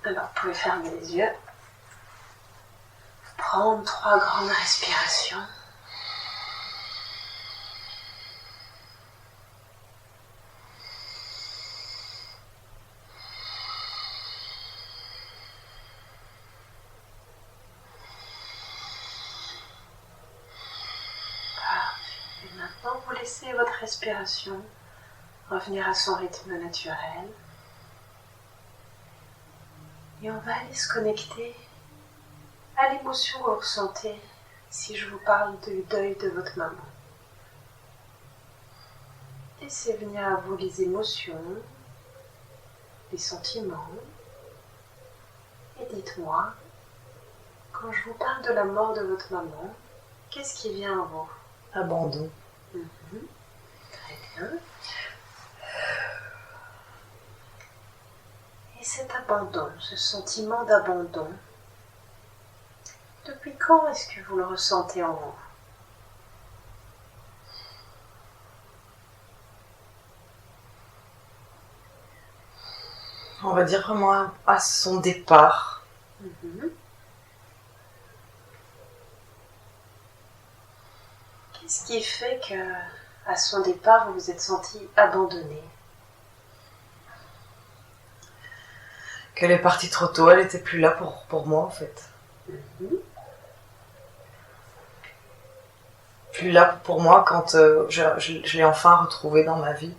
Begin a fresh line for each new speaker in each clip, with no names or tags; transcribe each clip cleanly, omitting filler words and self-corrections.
Alors, vous pouvez fermer les yeux. Prendre 3 grandes respirations. Parfait. Et maintenant, vous laissez votre respiration revenir à son rythme naturel. Et on va aller se connecter à l'émotion que vous ressentez si je vous parle du deuil de votre maman. Laissez venir à vous les émotions, les sentiments, et dites-moi, quand je vous parle de la mort de votre maman, qu'est-ce qui vient à vous?
Abandon.
Très bien. Et cet abandon, ce sentiment d'abandon, depuis quand est-ce que vous le ressentez en vous?
On va dire vraiment à son départ.
Qu'est-ce qui fait que, à son départ, vous vous êtes senti abandonné?
Qu'elle est partie trop tôt, elle était plus là pour moi en fait. Plus là pour moi quand je l'ai enfin retrouvée dans ma vie.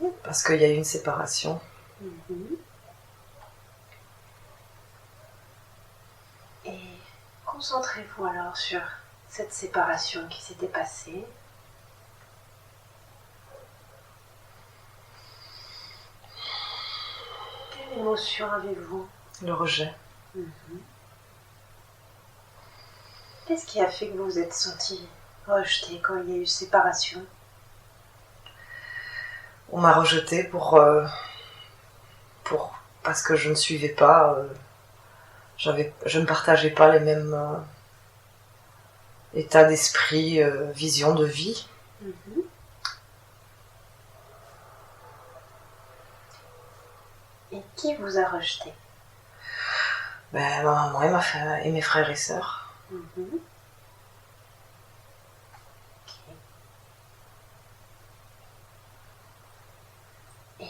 Ouais.
Parce qu'il y a eu une séparation.
Et concentrez-vous alors sur cette séparation qui s'était passée. Quelle émotion avez-vous?
Le rejet.
Qu'est-ce qui a fait que vous vous êtes senti rejeté quand il y a eu séparation?
On m'a rejetée parce que je ne suivais pas, je ne partageais pas les mêmes états d'esprit, vision de vie.
Et qui vous a rejeté?
Ma maman et mes frères et sœurs.
Okay. Et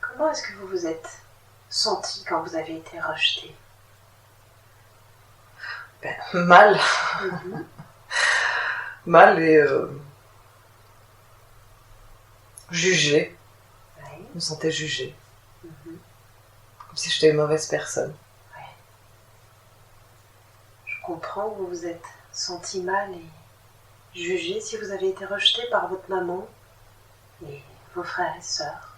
comment est-ce que vous vous êtes senti quand vous avez été rejeté?
Mal. Mal et jugée.
Ouais.
Je me sentais jugée. Comme si j'étais une mauvaise personne.
Ouais. Je comprends, vous vous êtes senti mal et jugé si vous avez été rejeté par votre maman et vos frères et sœurs.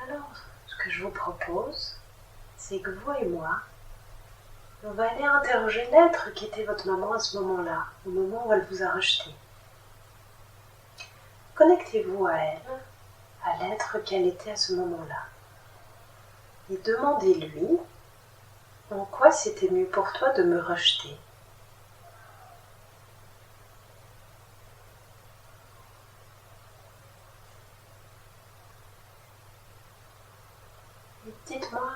Alors, ce que je vous propose, c'est que vous et moi, on va aller interroger l'être qui était votre maman à ce moment-là, au moment où elle vous a rejeté. Connectez-vous à elle, à l'être qu'elle était à ce moment-là. Et demandez-lui en quoi c'était mieux pour toi de me rejeter. Et dites-moi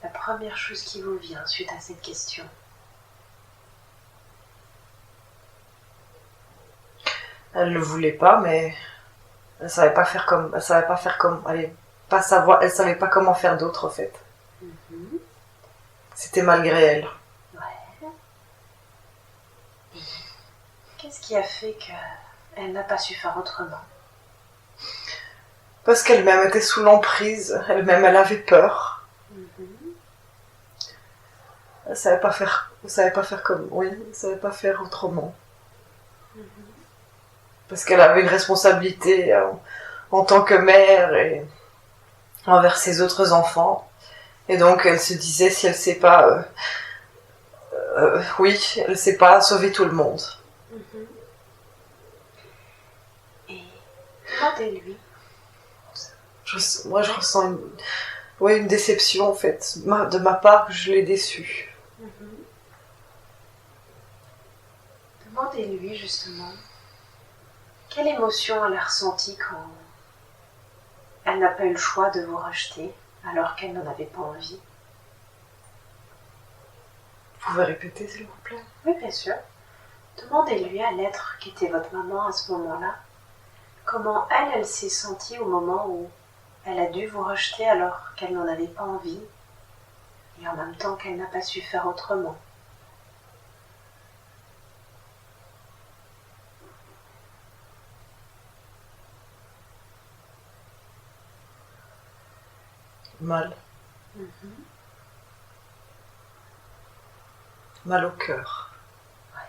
la première chose qui vous vient suite à cette question.
Elle le voulait pas, mais elle savait pas faire comme, elle savait pas comment faire d'autre en fait. C'était malgré elle.
Ouais. Et qu'est-ce qui a fait qu'elle n'a pas su faire autrement?
Parce qu'elle-même était sous l'emprise, elle-même elle avait peur. Elle savait pas faire autrement. Parce qu'elle avait une responsabilité en tant que mère et envers ses autres enfants. Et donc elle se disait si elle sait pas, elle sait pas sauver tout le monde.
Et demandez-lui.
Moi je ressens une déception en fait, de ma part que je l'ai déçue.
Demandez-lui justement quelle émotion elle a ressentie quand elle elle n'a pas eu le choix de vous rejeter alors qu'elle n'en avait pas envie.
Vous pouvez répéter, s'il vous plaît?
Oui, bien sûr. Demandez-lui à l'être qui était votre maman à ce moment-là, comment elle s'est sentie au moment où elle a dû vous rejeter alors qu'elle n'en avait pas envie, et en même temps qu'elle n'a pas su faire autrement.
Mal. Mal au cœur.
Ouais.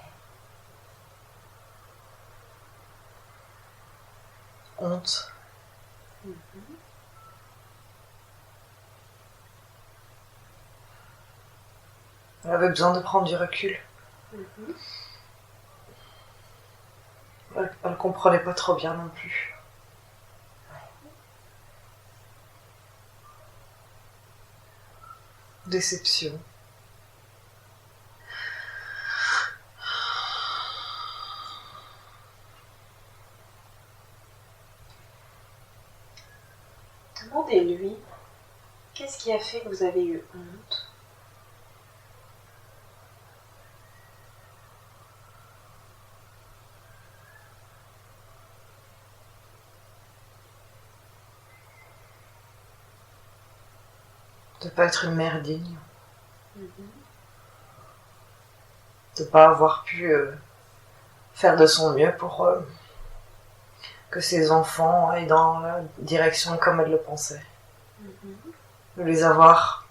Honte. Elle avait besoin de prendre du recul. Elle comprenait pas trop bien non plus. Déception.
Demandez-lui, qu'est-ce qui a fait que vous avez eu honte ?
De pas être une mère digne. De pas avoir pu faire de son mieux pour que ses enfants aillent dans la direction comme elle le pensait. De les avoir...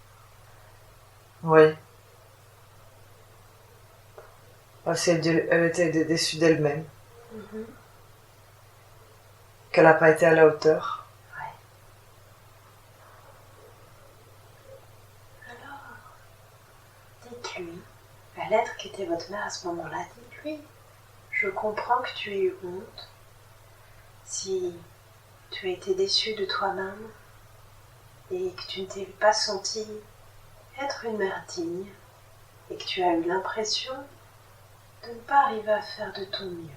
Oui. Elle était déçue d'elle-même. Qu'elle n'a pas été à la hauteur.
Dites-lui, à l'être qui était votre mère à ce moment-là, dites-lui, je comprends que tu aies eu honte, si tu as été déçue de toi-même et que tu ne t'es pas sentie être une mère digne et que tu as eu l'impression de ne pas arriver à faire de ton mieux.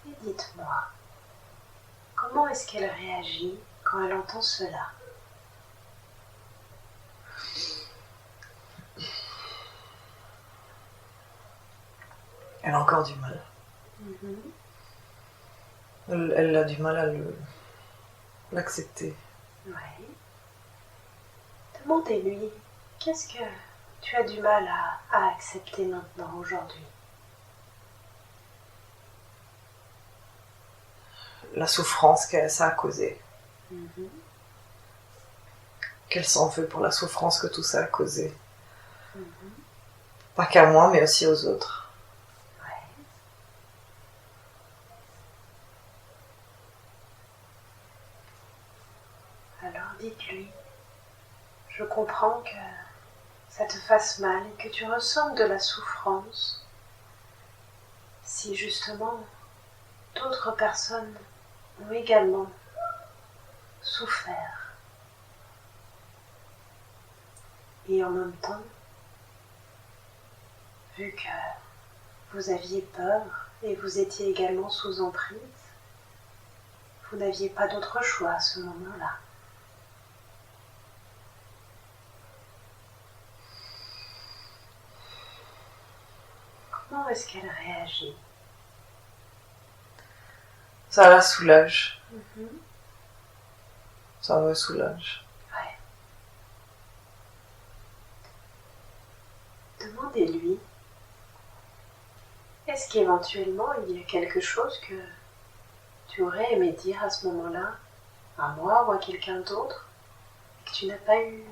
Et dites-moi, comment est-ce qu'elle réagit quand elle entend cela ?
Elle a encore du mal. Elle a du mal à l'accepter.
Oui. Demandez-lui, qu'est-ce que tu as du mal à accepter maintenant, aujourd'hui ?
La souffrance que ça a causée. Qu'elle s'en veut pour la souffrance que tout ça a causée. Pas qu'à moi, mais aussi aux autres.
Alors dites-lui, je comprends que ça te fasse mal et que tu ressentes de la souffrance si justement d'autres personnes ont également souffert. Et en même temps, vu que vous aviez peur et vous étiez également sous emprise, vous n'aviez pas d'autre choix à ce moment-là. Comment est-ce qu'elle réagit ?
Ça la soulage. Ça me soulage.
Ouais. Demandez-lui, est-ce qu'éventuellement il y a quelque chose que tu aurais aimé dire à ce moment-là, à moi ou à quelqu'un d'autre, et que tu n'as pas eu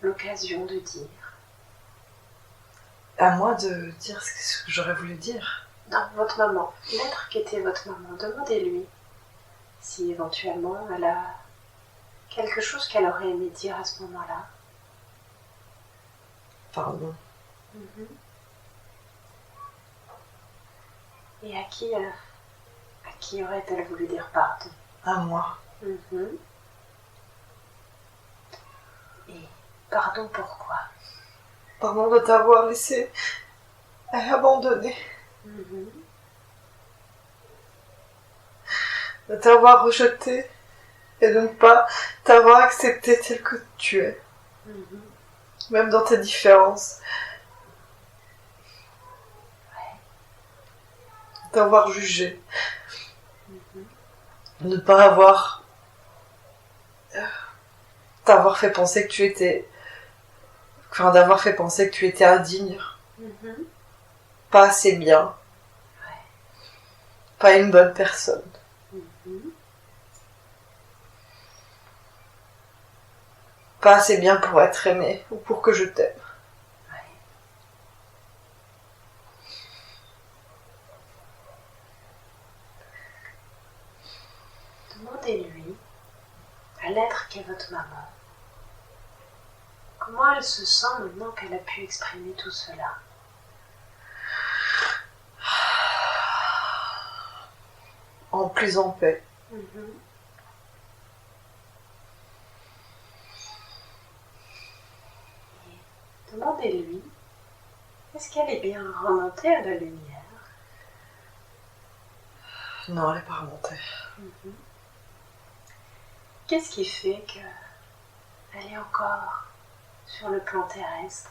l'occasion de dire ?
À moi de dire ce que j'aurais voulu dire.
Non, votre maman, l'être qui était votre maman, demandez-lui si éventuellement elle a quelque chose qu'elle aurait aimé dire à ce moment-là.
Pardon.
Et à qui aurait-elle voulu dire pardon ?
À moi.
Et pardon pourquoi ?
Pardon de t'avoir laissé abandonner. de t'avoir rejeté et de ne pas t'avoir accepté tel que tu es, même dans tes différences. T'avoir jugé, ne pas avoir t'avoir fait penser que tu étais, enfin d'avoir fait penser que tu étais indigne, pas assez bien, pas une bonne personne. Pas assez bien pour être aimé ou pour que je t'aime.
Demandez-lui, à l'être qu'est votre maman, comment elle se sent maintenant qu'elle a pu exprimer tout cela.
En plus en paix.
Demandez-lui, est-ce qu'elle est bien remontée à la lumière?
Non, elle n'est pas remontée.
Qu'est-ce qui fait qu'elle est encore sur le plan terrestre?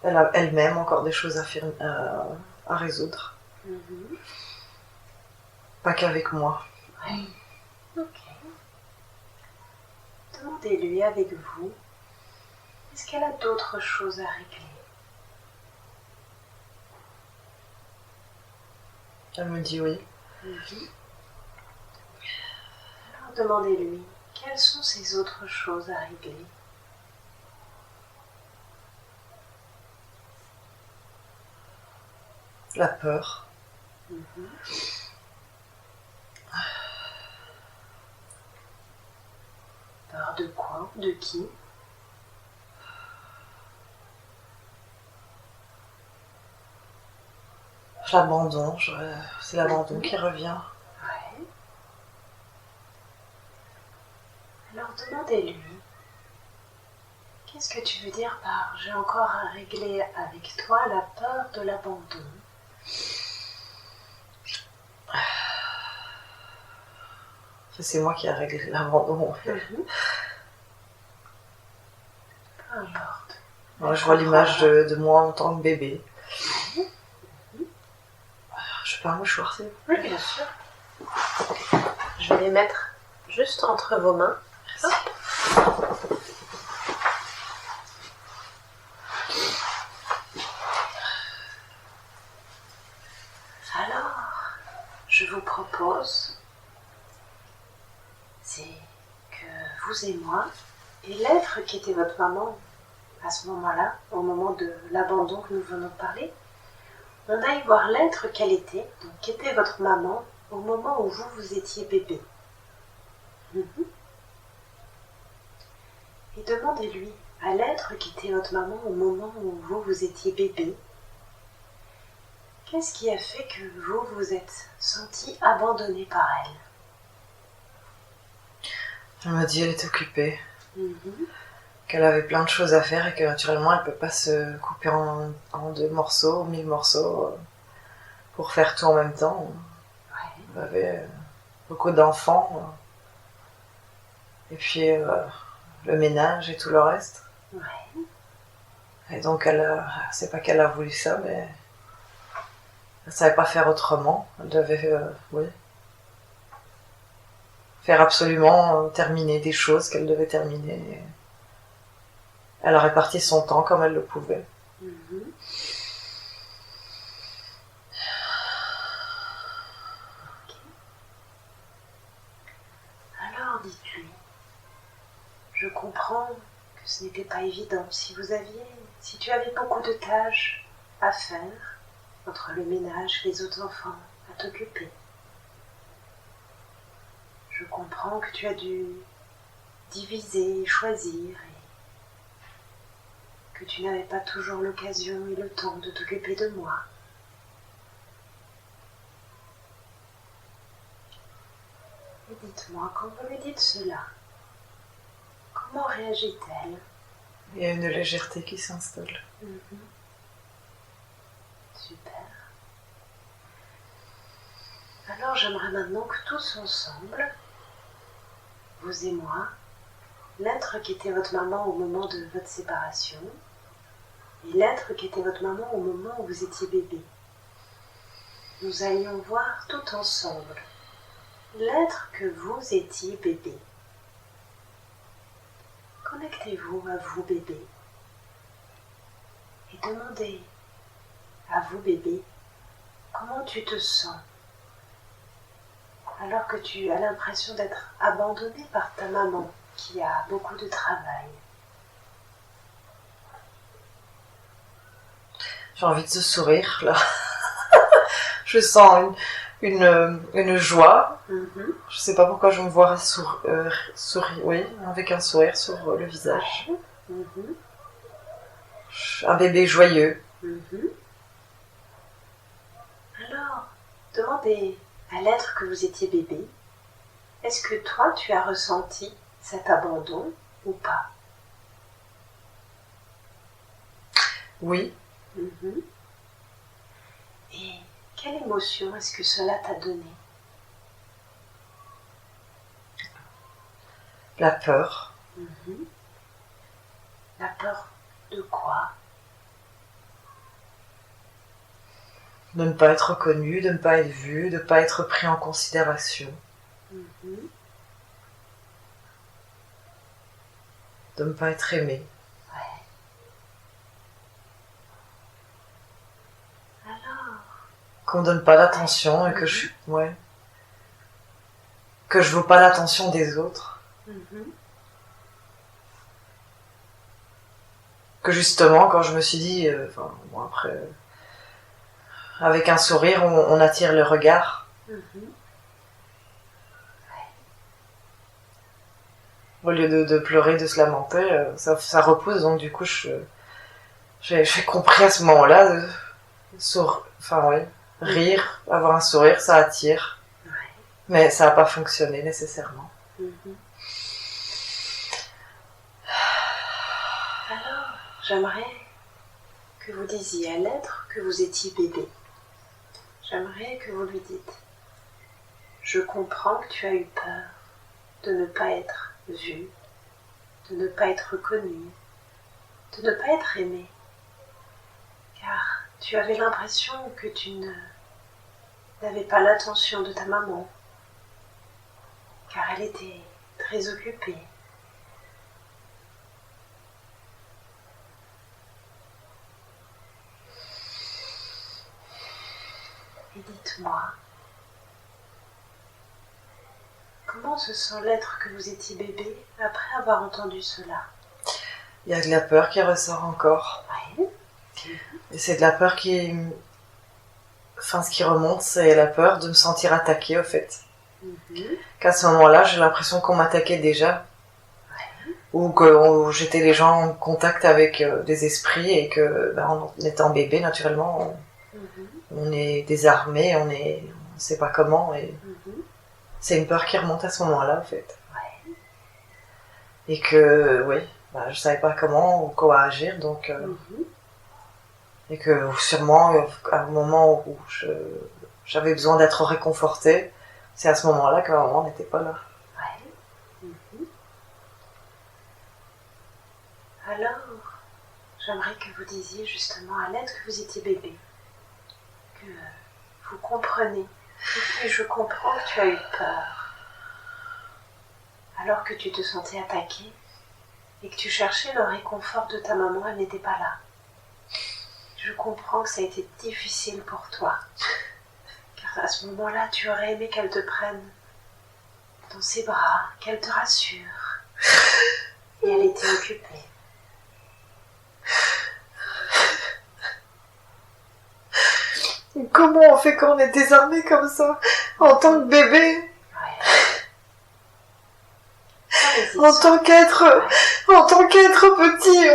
Elle a elle-même encore des choses à résoudre. Pas qu'avec moi.
Ok. Demandez-lui avec vous, est-ce qu'elle a d'autres choses à régler?
Elle me dit oui.
Alors demandez-lui, quelles sont ces autres choses à régler?
La peur.
Peur de quoi? De qui?
L'abandon, c'est l'abandon qui revient.
Ouais. Alors demandez-lui, qu'est-ce que tu veux dire par j'ai encore à régler avec toi la peur de l'abandon?
C'est moi qui ai réglé l'abandon.
Peu importe.
Moi, je vois l'image de moi en tant que bébé. Je fais un mouchoir, c'est...
Oui, bien sûr. Je vais les mettre juste entre vos mains. Alors, je vous propose, c'est que vous et moi, et l'être qui était votre maman à ce moment-là, au moment de l'abandon que nous venons de parler, on aille voir l'être qu'elle était, donc qui était votre maman, au moment où vous étiez bébé. Et demandez-lui à l'être qui était votre maman au moment où vous étiez bébé, qu'est-ce qui a fait que vous vous êtes senti abandonné par elle?
Elle m'a dit qu'elle était occupée, qu'elle avait plein de choses à faire et que naturellement elle ne peut pas se couper en 2 morceaux, 1000 morceaux pour faire tout en même temps. Elle avait beaucoup d'enfants et puis le ménage et tout le reste. Et donc c'est pas qu'elle a voulu ça, mais elle savait pas faire autrement. Elle devait faire absolument terminer des choses qu'elle devait terminer. Elle a réparti son temps comme elle le pouvait.
Alors dites-lui, je comprends que ce n'était pas évident. Si tu avais beaucoup de tâches à faire, entre le ménage, les autres enfants, à t'occuper, je comprends que tu as dû diviser, choisir, et que tu n'avais pas toujours l'occasion et le temps de t'occuper de moi. Et dites-moi, quand vous lui dites cela, comment réagit-elle?
Il y a une légèreté qui s'installe.
Super. Alors j'aimerais maintenant que tous ensemble, vous et moi, l'être qui était votre maman au moment de votre séparation et l'être qui était votre maman au moment où vous étiez bébé, nous allions voir tout ensemble l'être que vous étiez bébé. Connectez-vous à vous bébé et demandez à vous bébé comment tu te sens alors que tu as l'impression d'être abandonné par ta maman qui a beaucoup de travail.
J'ai envie de se sourire là. Je sens une joie. Je sais pas pourquoi je me vois sourire, oui, avec un sourire sur le visage. Un bébé joyeux.
Alors, demandez à l'être que vous étiez bébé, est-ce que toi tu as ressenti cet abandon ou pas?
Oui.
Et quelle émotion est-ce que cela t'a donné?
La peur.
La peur de quoi?
De ne pas être reconnu, de ne pas être vu, de ne pas être pris en considération. De ne pas être aimé.
Alors,
qu'on me donne pas l'attention et que je suis... Ouais. Que je veux pas l'attention des autres. Que justement, quand je me suis dit... bon, après... avec un sourire, on attire le regard. Au lieu de pleurer, de se lamenter, ça repousse. Donc du coup, j'ai compris à ce moment-là, rire, avoir un sourire, ça attire. Mais ça n'a pas fonctionné nécessairement.
Alors, j'aimerais que vous disiez à l'être que vous étiez bébé. J'aimerais que vous lui dites « Je comprends que tu as eu peur de ne pas être vu, de ne pas être reconnu, de ne pas être aimé, car tu avais l'impression que tu n'avais pas l'attention de ta maman, car elle était très occupée. » Et dites-moi, comment se sent l'être que vous étiez bébé après avoir entendu cela?
Il y a de la peur qui ressort encore.
Oui.
Et c'est de la peur qui... Enfin, ce qui remonte, c'est la peur de me sentir attaquée, au fait. Qu'à ce moment-là, j'ai l'impression qu'on m'attaquait déjà. Ou que j'étais déjà en contact avec des esprits et que, en étant bébé, naturellement... On est désarmé, on sait pas comment, et c'est une peur qui remonte à ce moment-là, en fait. Et que, oui, je savais pas comment ou quoi agir, donc... Et que sûrement, à un moment où j'avais besoin d'être réconfortée, c'est à ce moment-là que ma maman n'était pas là.
Alors, j'aimerais que vous disiez justement à l'être que vous étiez bébé, que vous comprenez, et puis je comprends que tu as eu peur, alors que tu te sentais attaqué, et que tu cherchais le réconfort de ta maman, elle n'était pas là. Je comprends que ça a été difficile pour toi, car à ce moment-là, tu aurais aimé qu'elle te prenne dans ses bras, qu'elle te rassure, et elle était occupée.
Comment on fait quand on est désarmé comme ça, en tant que bébé? En tant qu'être petit,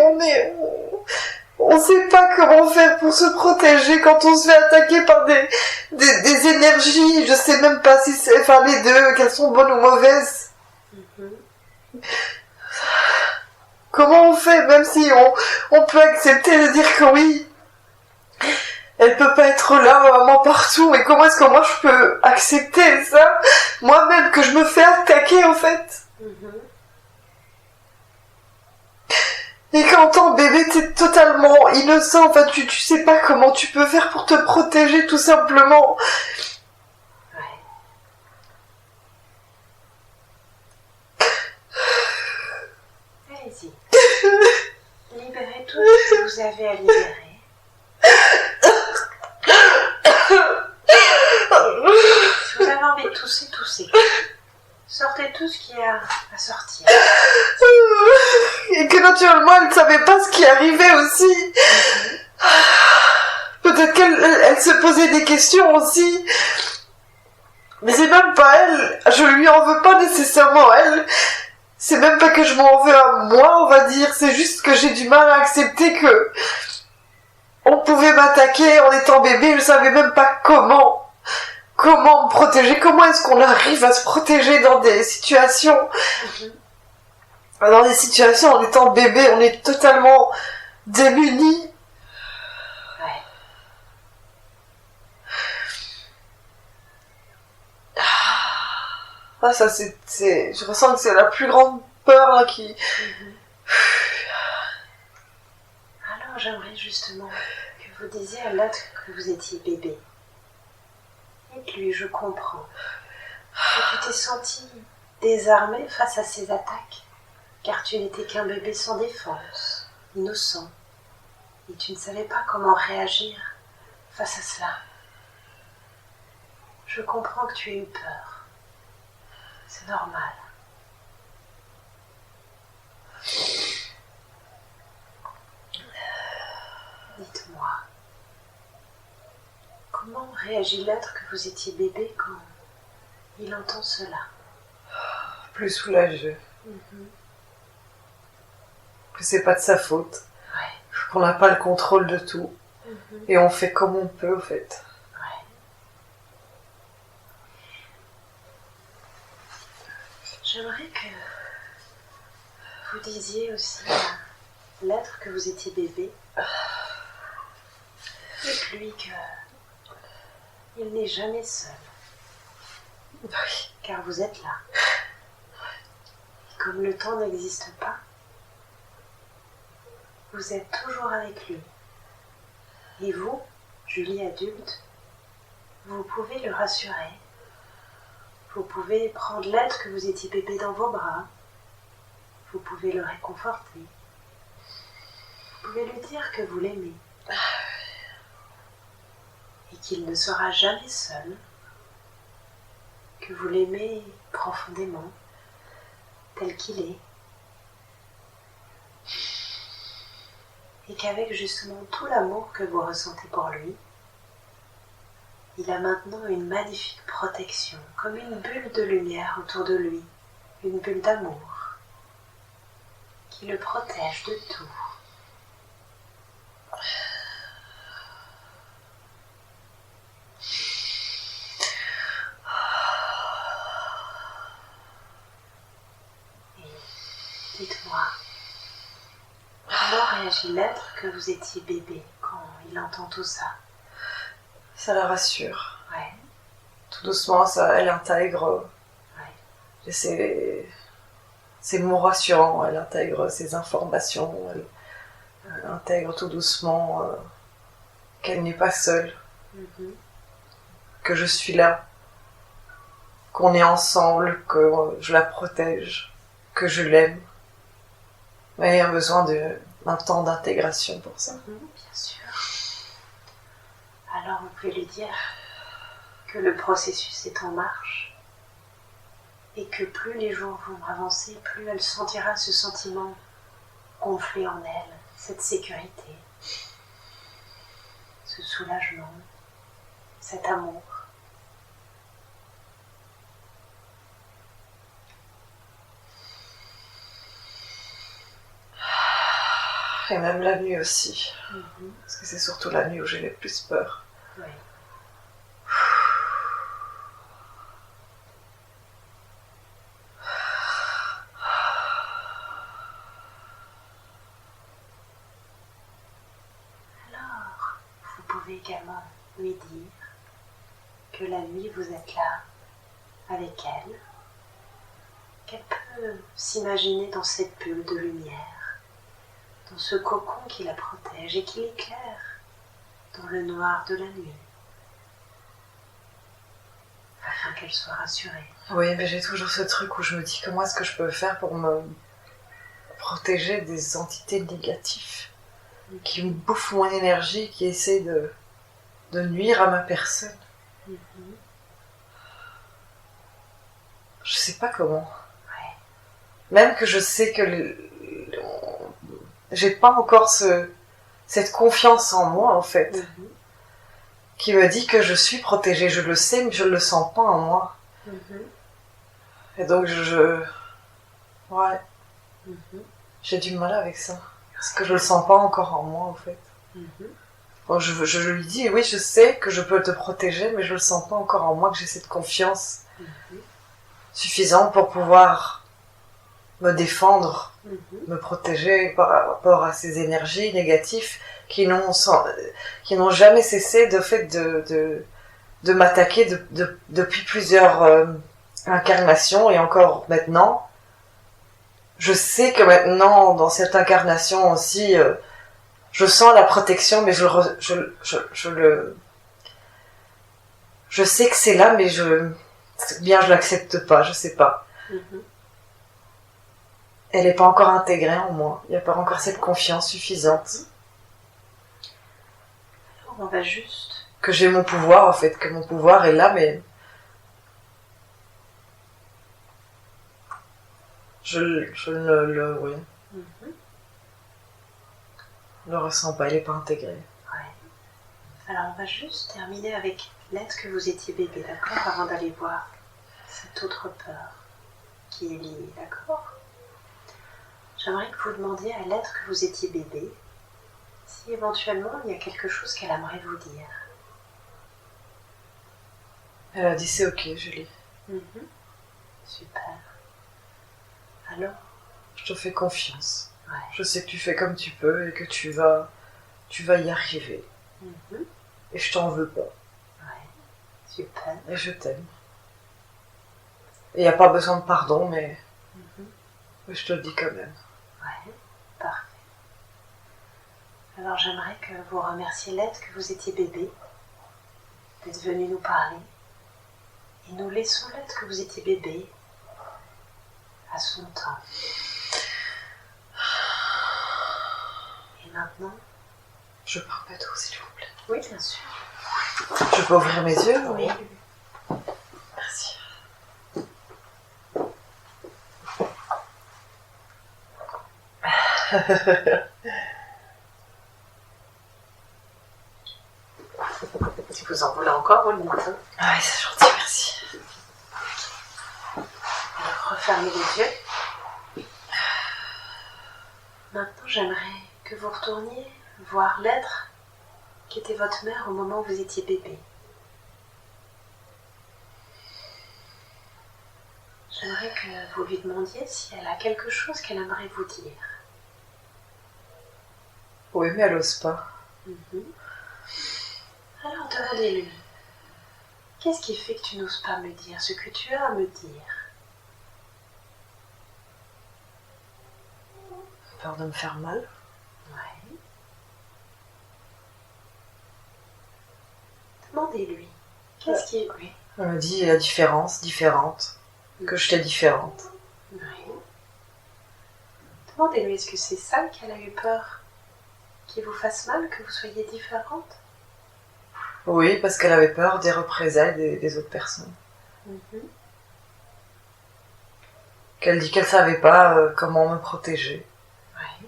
on sait pas comment faire pour se protéger quand on se fait attaquer par des énergies, je sais même pas si c'est, les deux, qu'elles sont bonnes ou mauvaises. Comment on fait, même si on peut accepter de dire que oui, Elle peut pas être là, ma maman, partout. Mais comment est-ce que moi je peux accepter ça? Moi-même, que je me fais attaquer, en fait. Et quand ton bébé, t'es totalement innocent. Enfin, tu sais pas comment tu peux faire pour te protéger, tout simplement.
Ouais. Allez-y. Libérez tout ce que vous avez à libérer. Si vous avez envie de tousser, toussez. Sortez tout ce qu'il y a à sortir.
Et que naturellement, elle ne savait pas ce qui arrivait aussi. Peut-être qu'elle se posait des questions aussi. Mais c'est même pas elle. Je lui en veux pas nécessairement elle. C'est même pas que je m'en veux à moi, on va dire. C'est juste que j'ai du mal à accepter que on pouvait m'attaquer en étant bébé. Je savais même pas comment me protéger. Comment est-ce qu'on arrive à se protéger dans des situations en étant bébé, on est totalement démunis.
Ouais.
Ah, ça je ressens que c'est la plus grande peur là qui...
Alors j'aimerais justement que vous disiez à l'autre que vous étiez bébé. Dites-lui, je comprends. Que tu t'es senti désarmé face à ces attaques, car tu n'étais qu'un bébé sans défense, innocent, et tu ne savais pas comment réagir face à cela. Je comprends que tu aies eu peur. C'est normal. Dites-moi, comment réagit l'être que vous étiez bébé quand il entend cela?
Plus soulagé. Que c'est pas de sa faute.
Ouais.
Qu'on n'a pas le contrôle de tout. Et on fait comme on peut, en fait.
Ouais. J'aimerais que vous disiez aussi à l'être que vous étiez bébé, dites-lui que il n'est jamais seul.
Oui.
Car vous êtes là. Et comme le temps n'existe pas, vous êtes toujours avec lui. Et vous, Julie adulte, vous pouvez le rassurer. Vous pouvez prendre l'être que vous étiez bébé dans vos bras. Vous pouvez le réconforter. Vous pouvez lui dire que vous l'aimez. Et qu'il ne sera jamais seul. Que vous l'aimez profondément, tel qu'il est. Et qu'avec justement tout l'amour que vous ressentez pour lui, il a maintenant une magnifique protection, comme une bulle de lumière autour de lui, une bulle d'amour, qui le protège de tout. Et dites-moi, comment réagit l'être que vous étiez bébé quand il entend tout ça?
Ça la rassure.
Ouais.
Tout doucement, elle intègre.
Ouais.
Et c'est mots rassurants. Elle intègre ses informations. Elle intègre tout doucement qu'elle n'est pas seule. Que je suis là. Qu'on est ensemble. Que je la protège. Que je l'aime. Mais il y a besoin d'un temps d'intégration pour ça.
Bien sûr. Alors vous pouvez lui dire que le processus est en marche et que plus les jours vont avancer, plus elle sentira ce sentiment gonfler en elle, cette sécurité, ce soulagement, cet amour.
Et même la nuit aussi. Parce que c'est surtout la nuit où j'ai le plus peur.
Oui. Alors, vous pouvez également lui dire que la nuit vous êtes là avec elle, qu'elle peut s'imaginer dans cette bulle de lumière, dans ce cocon qui la protège et qui l'éclaire dans le noir de la nuit, afin qu'elle soit rassurée.
Oui, mais j'ai toujours ce truc où je me dis comment est-ce que je peux faire pour me protéger des entités négatives qui me bouffent mon énergie, qui essaient de nuire à ma personne. Je sais pas comment.
Ouais.
Même que je sais que j'ai pas encore cette confiance en moi, en fait, qui me dit que je suis protégée. Je le sais, mais je le sens pas en moi. Et donc, ouais. J'ai du mal avec ça. Parce que je le sens pas encore en moi, en fait. Bon, je lui dis, oui, je sais que je peux te protéger, mais je le sens pas encore en moi, que j'ai cette confiance suffisante pour pouvoir me défendre, me protéger par rapport à ces énergies négatives qui n'ont jamais cessé de m'attaquer depuis plusieurs incarnations, et encore maintenant. Je sais que maintenant, dans cette incarnation aussi, je sens la protection, mais je sais que c'est là, mais je l'accepte pas, je sais pas. Elle n'est pas encore intégrée en moi. Il n'y a pas encore cette confiance suffisante.
Alors on va juste...
Que j'ai mon pouvoir, en fait, que mon pouvoir est là, mais... Je ne le ressens pas, il n'est pas intégré.
Ouais. Alors on va juste terminer avec l'être que vous étiez bébé, d'accord, avant d'aller voir cette autre peur qui est liée, d'accord. J'aimerais que vous demandiez à l'être que vous étiez bébé si éventuellement il y a quelque chose qu'elle aimerait vous dire.
Elle a dit c'est ok, Julie.
Super. Alors,
je te fais confiance.
Ouais.
Je sais que tu fais comme tu peux et que tu vas y arriver. Et je t'en veux pas.
Ouais. Super.
Et je t'aime. Et il n'y a pas besoin de pardon, mais je te le dis quand même.
Ouais, parfait. Alors j'aimerais que vous remerciez l'être que vous étiez bébé d'être venu nous parler. Et nous laissons l'être que vous étiez bébé à son temps. Et maintenant...
Je parle pas tout, s'il vous plaît.
Oui, bien sûr.
Je peux ouvrir mes yeux?
Oui.
Merci.
Si vous en voulez encore, vous le dites.
Ah oui, c'est gentil, merci.
Alors, refermez les yeux. Maintenant, j'aimerais que vous retourniez voir l'être qui était votre mère au moment où vous étiez bébé. J'aimerais que vous lui demandiez si elle a quelque chose qu'elle aimerait vous dire.
Oui, mais elle ose pas.
Alors demandez-lui, qu'est-ce qui fait que tu n'oses pas me dire ce que tu as à me dire?
Peur de me faire mal?
Ouais. Demandez-lui, qu'est-ce qui est... Oui.
Elle me dit la différence, différente, que j'étais différente.
Oui. Demandez-lui, est-ce que c'est ça qu'elle a eu peur? Qu'il vous fasse mal, que vous soyez différente?
Oui, parce qu'elle avait peur des représailles des autres personnes. Qu'elle dit qu'elle savait pas comment me protéger.
Oui.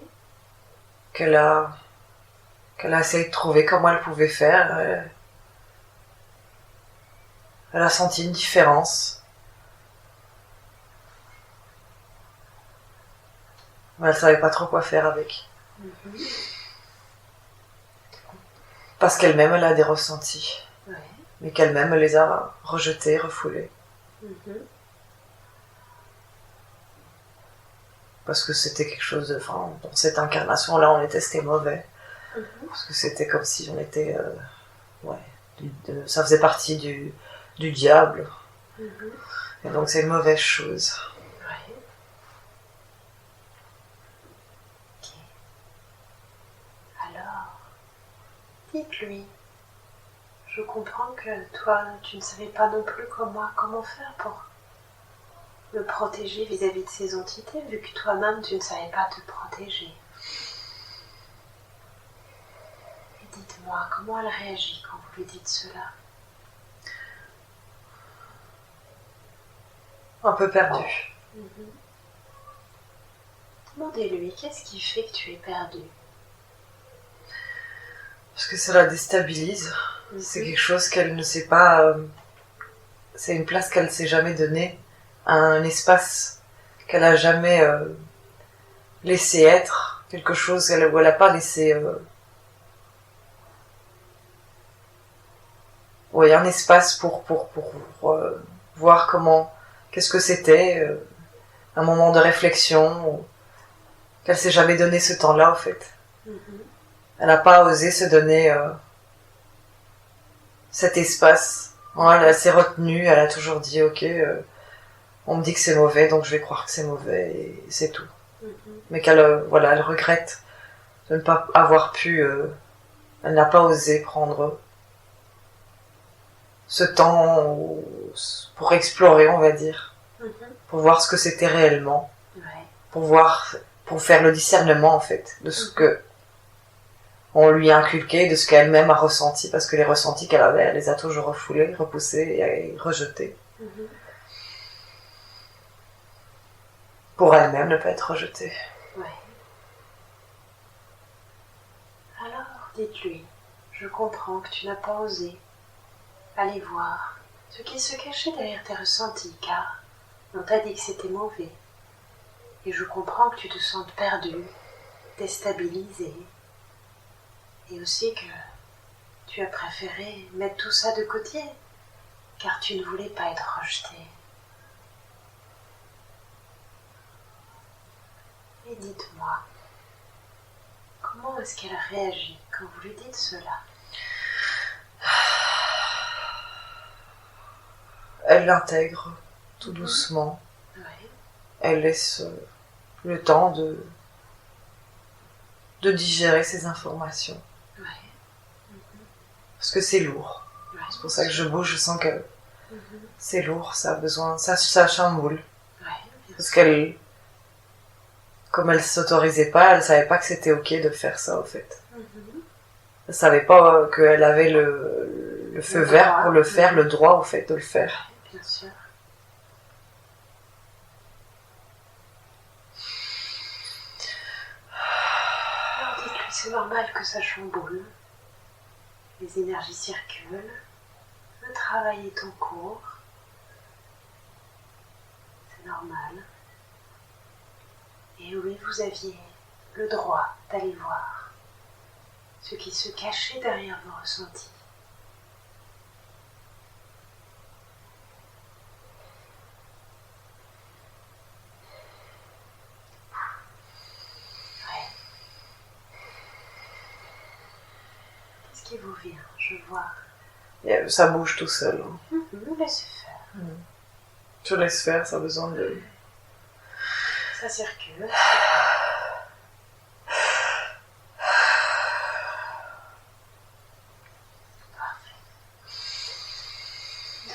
Qu'elle a essayé de trouver comment elle pouvait faire. Elle a senti une différence. Mais elle savait pas trop quoi faire avec. Parce qu'elle-même, elle a des ressentis.
Ouais.
Mais qu'elle-même, elle les a rejetés, refoulés. Parce que c'était quelque chose de... Enfin, dans cette incarnation-là, c'était mauvais. Parce que c'était comme si on était ça faisait partie du diable.
Mhm.
Et donc c'est une mauvaise chose.
Ouais. Ok. Alors, dites-lui. Je comprends que toi, tu ne savais pas non plus comment faire pour le protéger vis-à-vis de ces entités, vu que toi-même, tu ne savais pas te protéger. Et dites-moi, comment elle réagit quand vous lui dites cela?
Un peu perdu.
Mhm. Demandez-lui, qu'est-ce qui fait que tu es perdu?
Parce que ça la déstabilise. C'est quelque chose qu'elle ne sait pas... c'est une place qu'elle ne s'est jamais donnée. Un espace qu'elle a jamais laissé être. Quelque chose où elle n'a pas laissé... Oui, un espace pour voir comment... Qu'est-ce que c'était un moment de réflexion. Qu'elle s'est jamais donné ce temps-là, en fait. Elle n'a pas osé se donner cet espace. Elle s'est retenue, elle a toujours dit ok, on me dit que c'est mauvais, donc je vais croire que c'est mauvais et c'est tout. Mais qu'elle elle regrette de ne pas avoir pu, elle n'a pas osé prendre ce temps pour explorer, on va dire, pour voir ce que c'était réellement, pour faire le discernement en fait de ce que on lui a inculqué, de ce qu'elle-même a ressenti, parce que les ressentis qu'elle avait, elle les a toujours refoulés, repoussés et rejetés. Pour elle-même ne pas être rejetée.
Ouais. Alors, dites-lui, je comprends que tu n'as pas osé aller voir ce qui se cachait derrière tes ressentis, car on t'a dit que c'était mauvais. Et je comprends que tu te sentes perdu, déstabilisé, et aussi que tu as préféré mettre tout ça de côté, car tu ne voulais pas être rejeté. Et dites-moi, comment est-ce qu'elle réagit quand vous lui dites cela?
Elle l'intègre tout doucement.
Oui.
Elle laisse le temps de digérer ces informations.
Oui.
Parce que c'est lourd.
Oui.
C'est pour ça que je bouge, je sens que c'est lourd, ça a besoin, ça chamboule.
Oui.
Parce qu'elle, comme elle s'autorisait pas, elle savait pas que c'était ok de faire ça au fait. Elle savait pas qu'elle avait le feu vert pour le faire, le droit au fait de le faire.
Bien sûr. Alors dites-lui, c'est normal que ça chamboule. Les énergies circulent. Le travail est en cours. C'est normal. Et oui, vous aviez le droit d'aller voir ce qui se cachait derrière vos ressentis. Qu'est-ce qui vous vient? Je vois.
Et ça bouge tout seul.
Laissez faire.
Je laisse faire, ça a besoin de...
Ça circule. Parfait.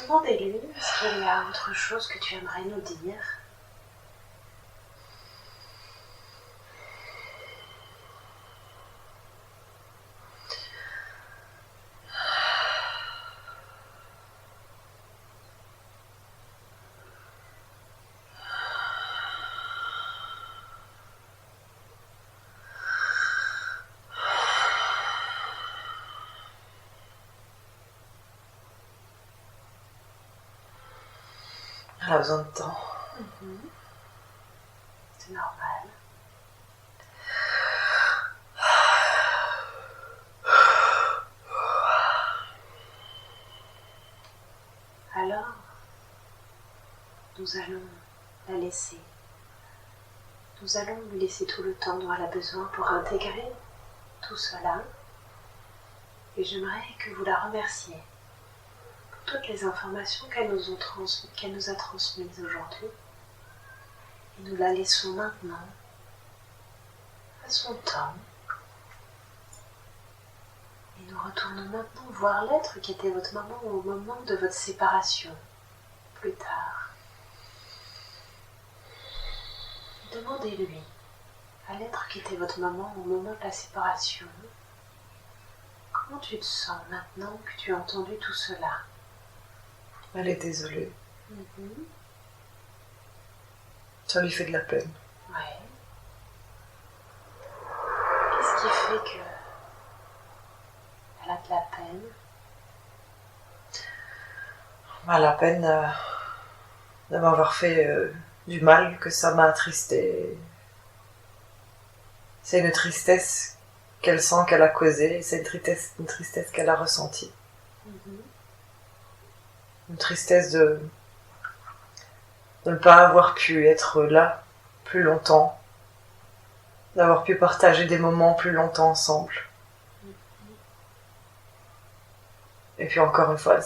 Demandez-lui, est-ce qu'il y a autre chose que tu aimerais nous dire?
Elle a besoin de temps.
C'est normal. Alors, nous allons la laisser. Nous allons lui laisser tout le temps dont elle a besoin pour intégrer tout cela. Et j'aimerais que vous la remerciez toutes les informations qu'elle nous a transmises aujourd'hui. Et nous la laissons maintenant à son temps. Et nous retournons maintenant voir l'être qui était votre maman au moment de votre séparation, plus tard. Demandez-lui à l'être qui était votre maman au moment de la séparation, comment tu te sens maintenant que tu as entendu tout cela?
Elle est désolée. Ça lui fait de la peine.
Ouais. Qu'est-ce qui fait que elle a de la peine?
La peine de m'avoir fait du mal, que ça m'a attristée. C'est une tristesse qu'elle sent qu'elle a causée, c'est une tristesse qu'elle a ressentie. Une tristesse de ne pas avoir pu être là plus longtemps, d'avoir pu partager des moments plus longtemps ensemble. Et puis encore une fois,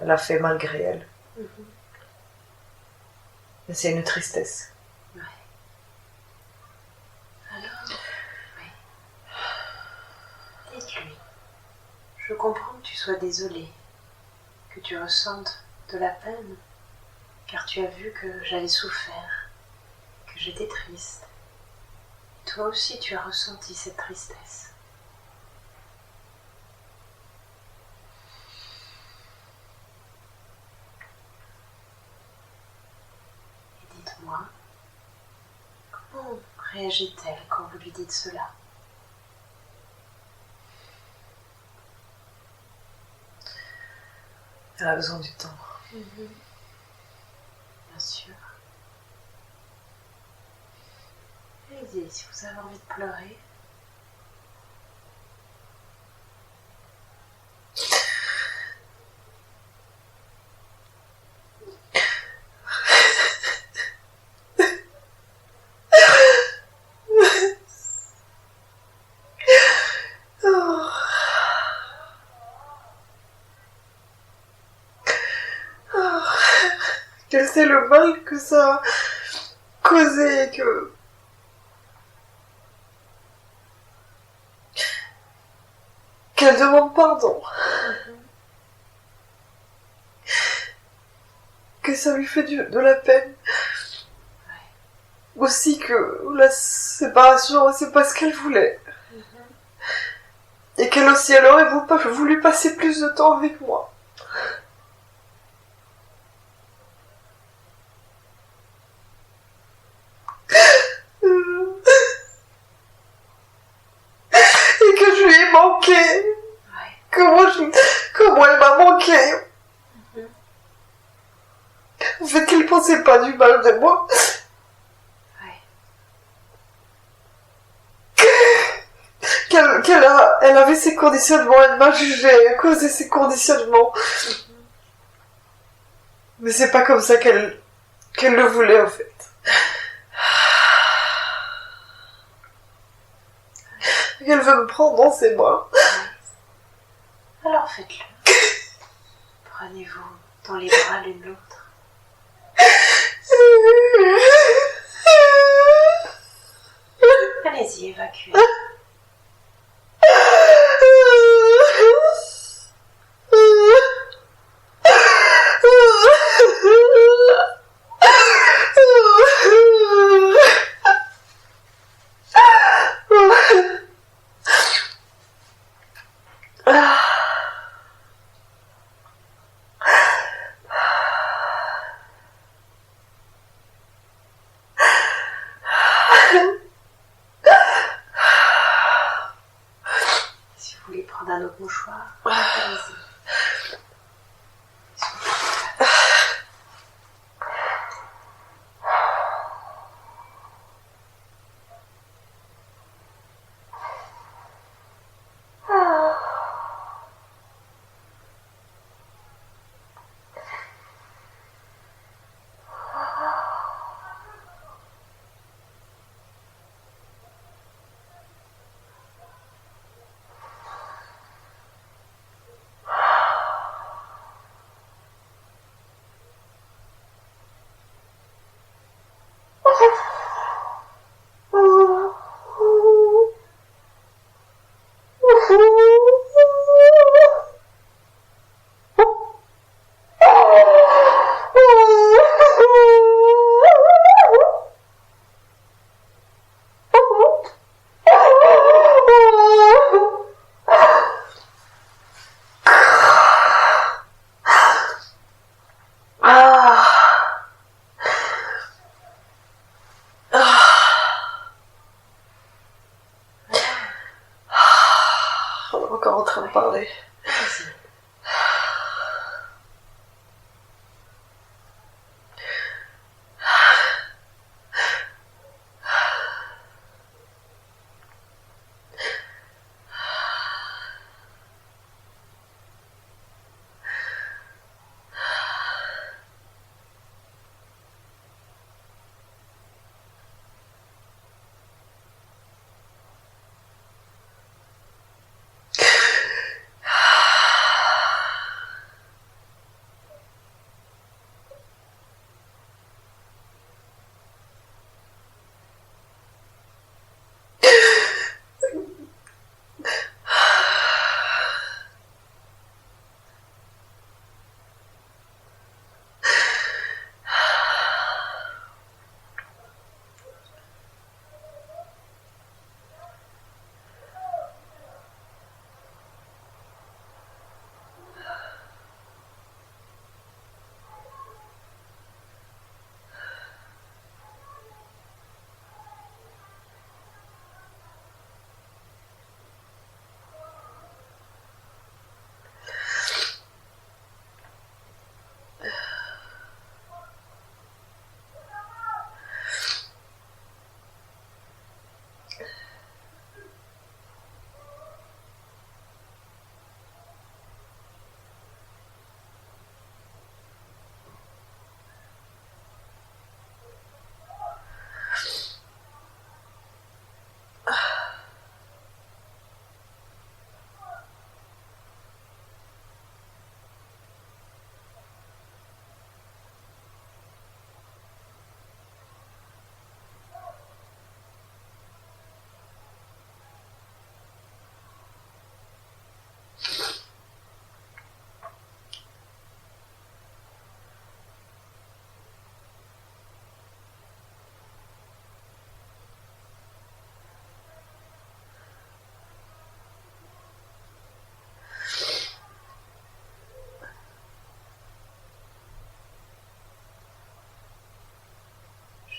elle a fait malgré elle. Mais c'est une tristesse.
Ouais. Alors, dites-lui, je comprends que tu sois désolée, que tu ressentes de la peine, car tu as vu que j'avais souffert, que j'étais triste. Et toi aussi tu as ressenti cette tristesse. Et dites-moi, comment réagit-elle quand vous lui dites cela?
Elle a besoin du temps.
Bien sûr. Allez-y, si vous avez envie de pleurer.
Quel c'est le mal que ça a causé et qu'elle demande pardon. Que ça lui fait de la peine. Aussi que la séparation, c'est pas ce qu'elle voulait. Et qu'elle aussi, elle aurait voulu passer plus de temps avec moi. Et que je lui ai manqué. Comment elle m'a manqué. En fait, qu'elle pensait pas du mal de moi. Elle avait ses conditionnements, elle m'a jugé à cause de ses conditionnements. Mais c'est pas comme ça qu'elle le voulait en fait. Elle veut me prendre dans ses bras.
Alors faites-le. Prenez-vous dans les bras l'une l'autre. Allez-y, évacuez. Si vous voulez prendre un autre mouchoir, allez-y.
train de parler.
Vas-y.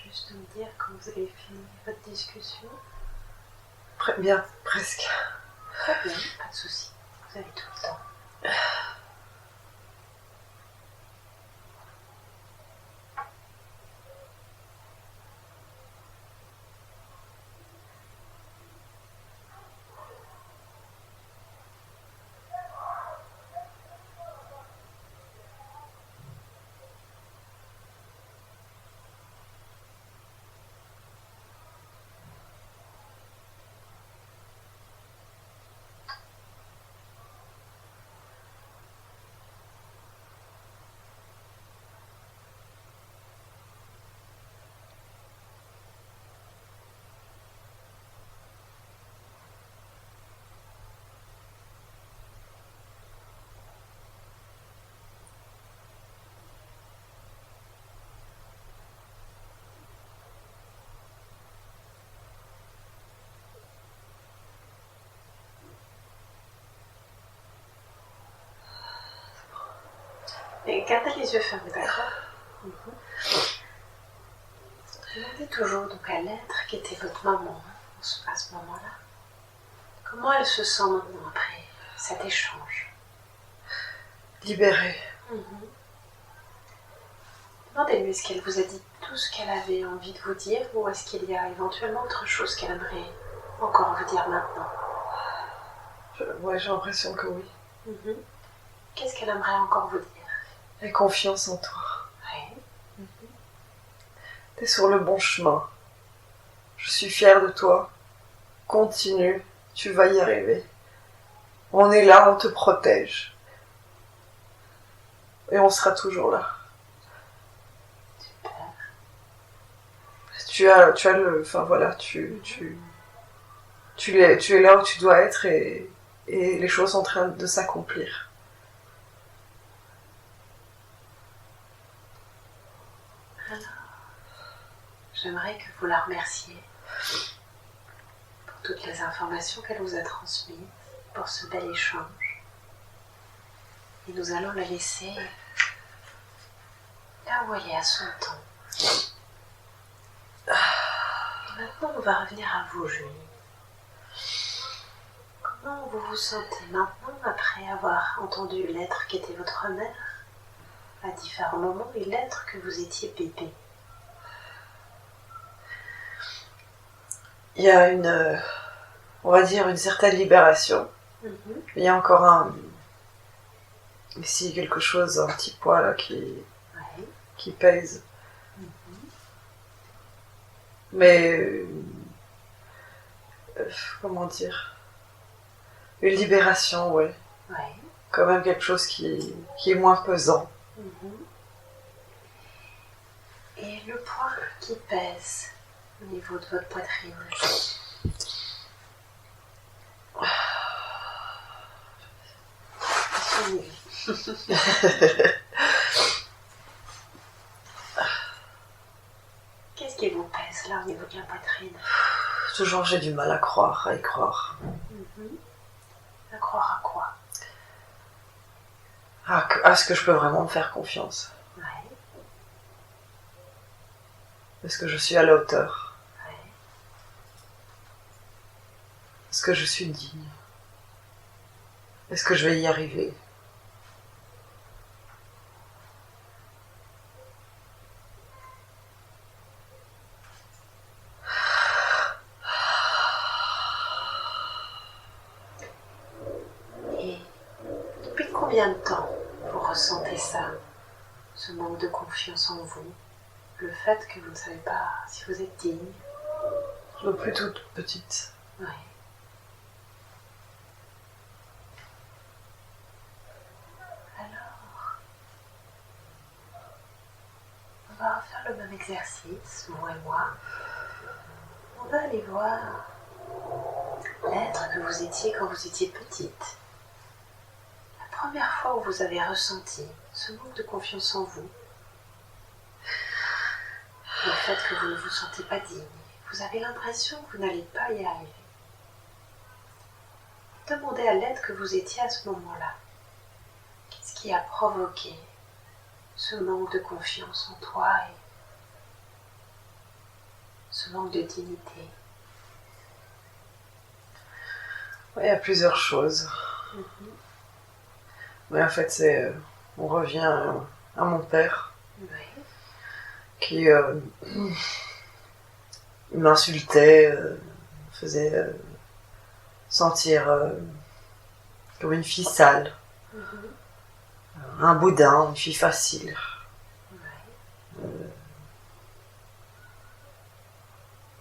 Juste me dire quand vous avez fini votre discussion.
Bien, presque.
Très bien, pas de souci. Vous avez tout le temps. Et gardez les yeux fermés, d'accord? Demandez toujours donc à l'être qui était votre maman à ce moment-là. Comment elle se sent maintenant après cet échange?
Libérée.
Demandez-lui, est-ce qu'elle vous a dit tout ce qu'elle avait envie de vous dire ou est-ce qu'il y a éventuellement autre chose qu'elle aimerait encore vous dire maintenant?
Ouais, j'ai l'impression que oui.
Qu'est-ce qu'elle aimerait encore vous dire?
Aie confiance en toi.
Oui.
T'es sur le bon chemin. Je suis fière de toi. Continue, tu vas y arriver. On est là, on te protège. Et on sera toujours là.
Super.
Tu as le... Enfin voilà, tu es là où tu dois être et les choses sont en train de s'accomplir.
J'aimerais que vous la remerciez pour toutes les informations qu'elle vous a transmises, pour ce bel échange. Et nous allons la laisser là où elle est à son temps. Et maintenant, on va revenir à vous, Julie. Comment Comment vous vous sentez maintenant après avoir entendu l'être qui était votre mère à différents moments et l'être que vous étiez bébé?
Il y a on va dire, une certaine libération. Il y a encore ici quelque chose, un petit poids là qui pèse. Mais, comment dire, une libération, ouais. Quand même quelque chose qui est moins pesant.
Et le poids qui pèse au niveau de votre poitrine? Qu'est-ce qui vous pèse là au niveau de la poitrine?
Toujours j'ai du mal à y croire.
À croire à quoi?
À ce que je peux vraiment me faire confiance. Est-ce que je suis à la hauteur? Est-ce que je suis digne? Est-ce que je vais y arriver?
Et depuis combien de temps vous ressentez ça, ce manque de confiance en vous, le fait que vous ne savez pas si vous êtes digne?
Depuis toute petite.
Alors, on va refaire le même exercice, vous et moi. On va aller voir l'être que vous étiez quand vous étiez petite. La première fois où vous avez ressenti ce manque de confiance en vous, le fait que vous ne vous sentez pas digne, vous avez l'impression que vous n'allez pas y arriver. Demandez à l'être que vous étiez à ce moment-là. Qu'est-ce qui a provoqué ce manque de confiance en toi et ce manque de dignité?
Il y a plusieurs choses. Mais en fait, on revient à mon père qui m'insultait, me faisait sentir comme une fille sale, un boudin, une fille facile.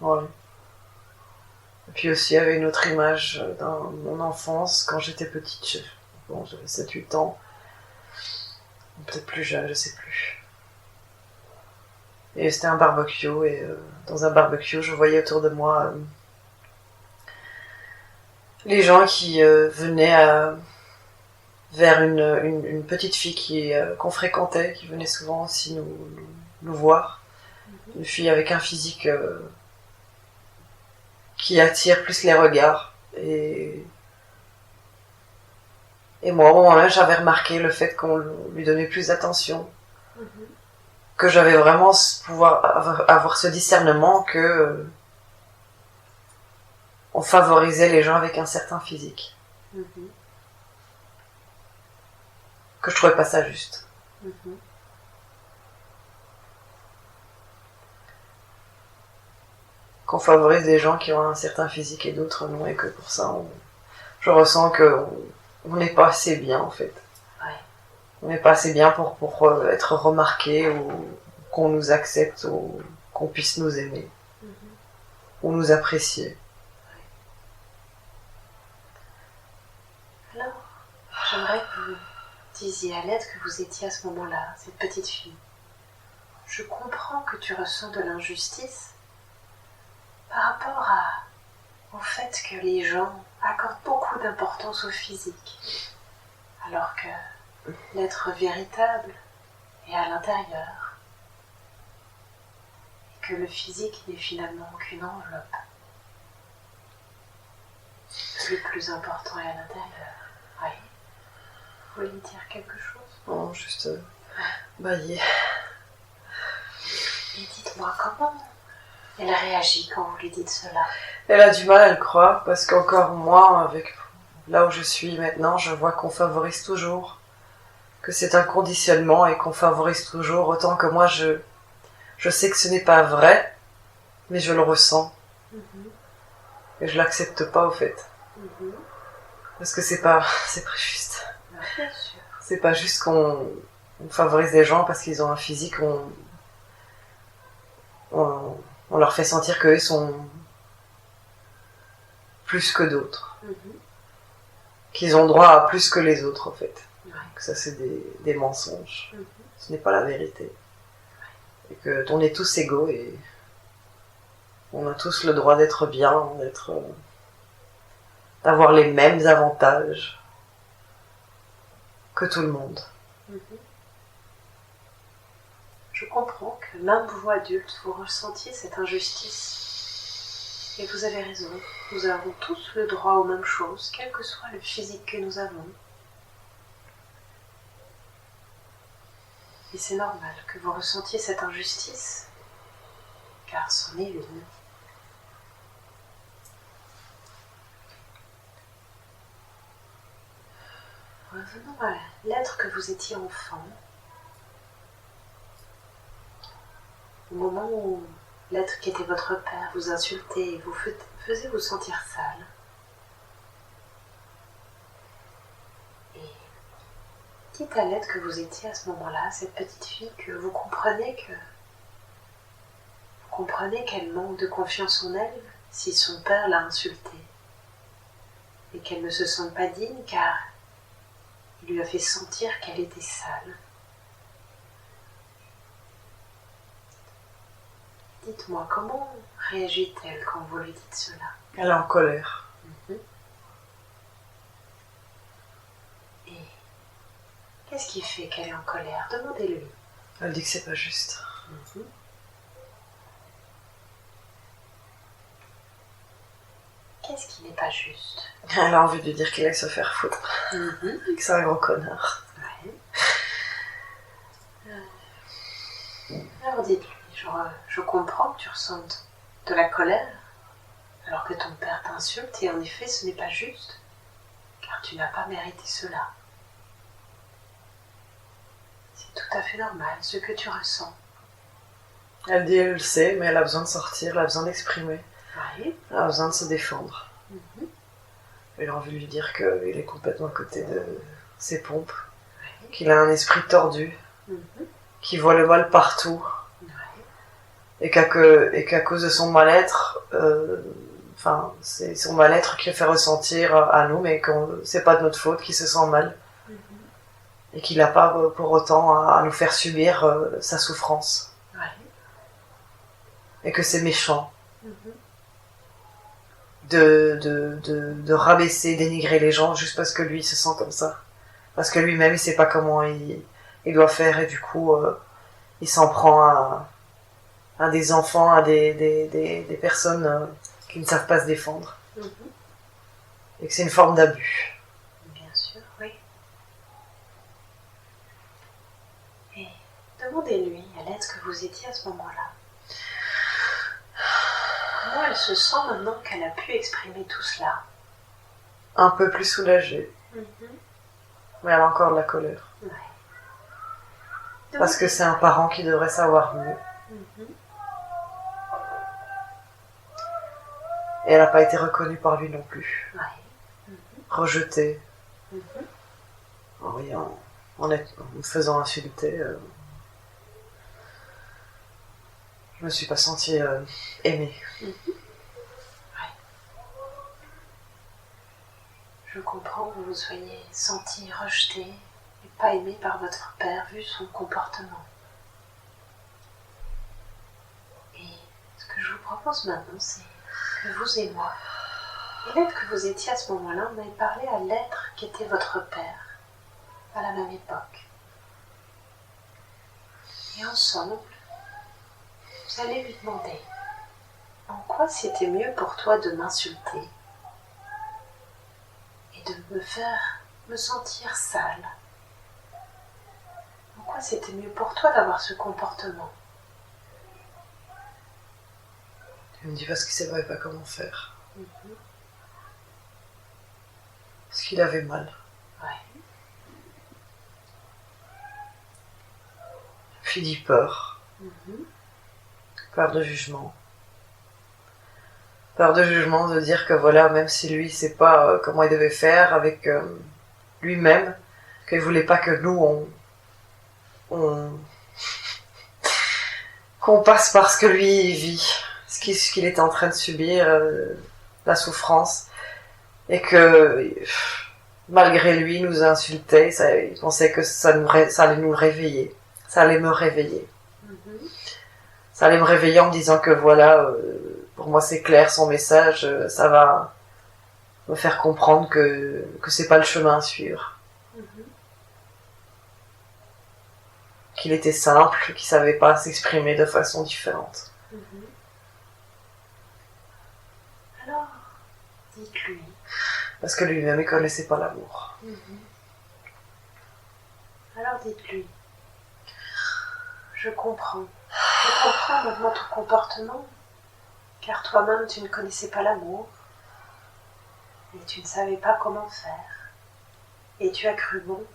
Ouais. Et puis aussi, il y avait une autre image dans mon enfance, quand j'étais petite. Bon, j'avais 7-8 ans. Peut-être plus jeune, je sais plus. Et c'était un barbecue, et dans un barbecue, je voyais autour de moi les gens qui venaient vers une petite fille qu'on fréquentait, qui venait souvent aussi nous voir. Une fille avec un physique qui attire plus les regards. Et moi, au moment même, j'avais remarqué le fait qu'on lui donnait plus d'attention. Que j'avais vraiment pouvoir avoir ce discernement que on favorisait les gens avec un certain physique. Que je trouvais pas ça juste. Qu'on favorise des gens qui ont un certain physique et d'autres non, et que pour ça, je ressens que on n'est pas assez bien en fait. On n'est pas assez bien pour être remarqué ou qu'on nous accepte ou qu'on puisse nous aimer ou nous apprécier.
Alors, j'aimerais que vous disiez à l'être que vous étiez à ce moment-là, cette petite fille. Je comprends que tu ressens de l'injustice par rapport au fait que les gens accordent beaucoup d'importance au physique, alors que l'être véritable est à l'intérieur et que le physique n'est finalement qu'une enveloppe. Le plus important est à l'intérieur. Oui. Vous voulez dire quelque chose?
Non, juste bailler.
Et dites-moi comment elle réagit quand vous lui dites cela?
Elle a du mal à le croire parce qu'encore moi, avec là où je suis maintenant, je vois qu'on favorise toujours, que c'est un conditionnement et qu'on favorise toujours, autant que moi je sais que ce n'est pas vrai, mais je le ressens. Et je l'accepte pas au fait. Parce que c'est pas juste.
Bien sûr.
C'est pas juste qu'on favorise les gens parce qu'ils ont un physique, on leur fait sentir qu'eux sont plus que d'autres. Qu'ils ont droit à plus que les autres en fait. Que ça c'est des mensonges. Ce n'est pas la vérité. Et que on est tous égaux et on a tous le droit d'être bien, d'avoir les mêmes avantages que tout le monde.
Je comprends que même vous, adultes, vous ressentiez cette injustice. Et vous avez raison, nous avons tous le droit aux mêmes choses, quel que soit le physique que nous avons. Et c'est normal que vous ressentiez cette injustice, car c'en est une. Revenons à l'être que vous étiez enfant. Au moment où l'être qui était votre père vous insultait et vous faisait vous sentir sale. Et dites à l'être que vous étiez à ce moment-là, cette petite fille, que vous comprenez qu'elle manque de confiance en elle si son père l'a insultée. Et qu'elle ne se sente pas digne car il lui a fait sentir qu'elle était sale. Dites-moi, comment réagit-elle quand vous lui dites cela?
Elle est en colère.
Et qu'est-ce qui fait qu'elle est en colère? Demandez-lui.
Elle dit que c'est pas juste.
Qu'est-ce qui n'est pas juste?
Elle a envie de lui dire qu'il aille se faire foutre. Que c'est un gros connard.
Alors dites-lui, je comprends que tu ressentes de la colère alors que ton père t'insulte et en effet ce n'est pas juste car tu n'as pas mérité cela. C'est tout à fait normal ce que tu ressens.
Elle dit elle le sait, mais elle a besoin de sortir, elle a besoin d'exprimer.
Oui.
Elle a besoin de se défendre. Elle a envie de lui dire qu'il est complètement à côté de ses pompes, qu'il a un esprit tordu, qu'il voit le mal partout, et qu'à cause de son mal-être, c'est son mal-être qui le fait ressentir à nous, mais que c'est pas de notre faute qu'il se sent mal, et qu'il n'a pas pour autant à nous faire subir sa souffrance, et que c'est méchant. De rabaisser, dénigrer les gens juste parce que lui il se sent comme ça. Parce que lui-même il sait pas comment il doit faire et du coup il s'en prend à des enfants, à des personnes qui ne savent pas se défendre. Et que c'est une forme d'abus.
Bien sûr, oui. Et demandez-lui à l'être que vous étiez à ce moment-là. Comment elle se sent maintenant qu'elle a pu exprimer tout cela?
Un peu plus soulagée. Mais elle a encore de la colère. Parce que c'est un parent qui devrait savoir mieux. Et elle n'a pas été reconnue par lui non plus. Rejetée. En me faisant insulter. Je me suis pas sentie aimée.
Je comprends que vous vous soyez senti rejeté et pas aimé par votre père vu son comportement. Et ce que je vous propose maintenant, c'est que vous et moi, et l'être que vous étiez à ce moment-là, on avait parlé à l'être qui était votre père, à la même époque. Et ensemble, vous allez lui demander en quoi c'était mieux pour toi de m'insulter et de me faire me sentir sale. En quoi c'était mieux pour toi d'avoir ce comportement?
Elle me dit parce qu'il ne savait pas comment faire. Parce qu'il avait mal.
Ouais.
Puis dit peur.
Mhm.
Peur de jugement. Peur de jugement de dire que voilà, même si lui sait pas comment il devait faire avec lui-même, qu'il voulait pas que nous qu'on passe par ce que lui vit, ce qu'il était en train de subir, la souffrance, et que malgré lui il nous insultait, il pensait que ça allait nous réveiller, ça allait me réveiller.
Mhm.
Ça allait me réveiller en me disant que voilà, pour moi c'est clair, son message, ça va me faire comprendre que c'est pas le chemin à suivre.
Mhm.
Qu'il était simple, qu'il savait pas s'exprimer de façon différente.
Mhm. Alors, dites-lui.
Parce que lui-même il connaissait pas l'amour.
Mhm. Alors dites-lui. Je comprends. Je comprends maintenant ton comportement, car toi-même tu ne connaissais pas l'amour, et tu ne savais pas comment faire, et tu as cru bon.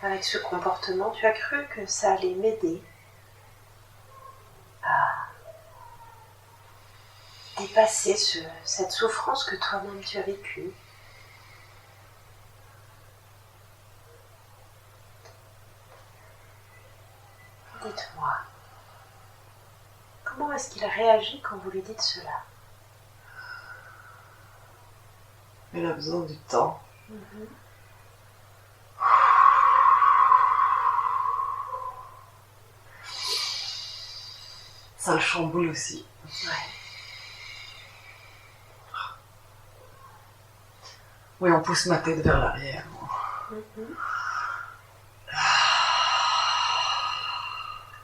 Avec ce comportement, tu as cru que ça allait m'aider à dépasser cette souffrance que toi-même tu as vécue. Dites-moi, comment est-ce qu'il réagit quand vous lui dites cela?
Il a besoin du temps.
Mhm.
Ça le chamboule aussi.
Ouais.
Oui, on pousse ma tête vers l'arrière.
Mhm.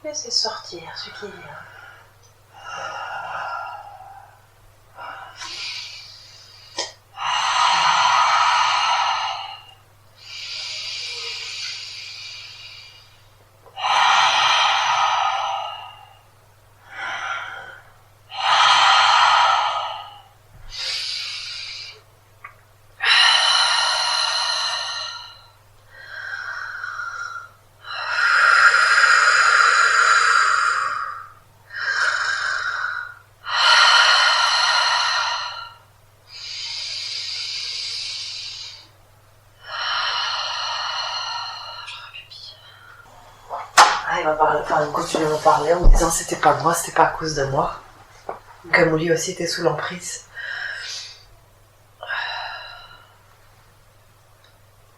Laissez sortir ce qui vient.
Il continue à me parler en me disant c'était pas moi, c'était pas à cause de moi. Comme lui aussi était sous l'emprise.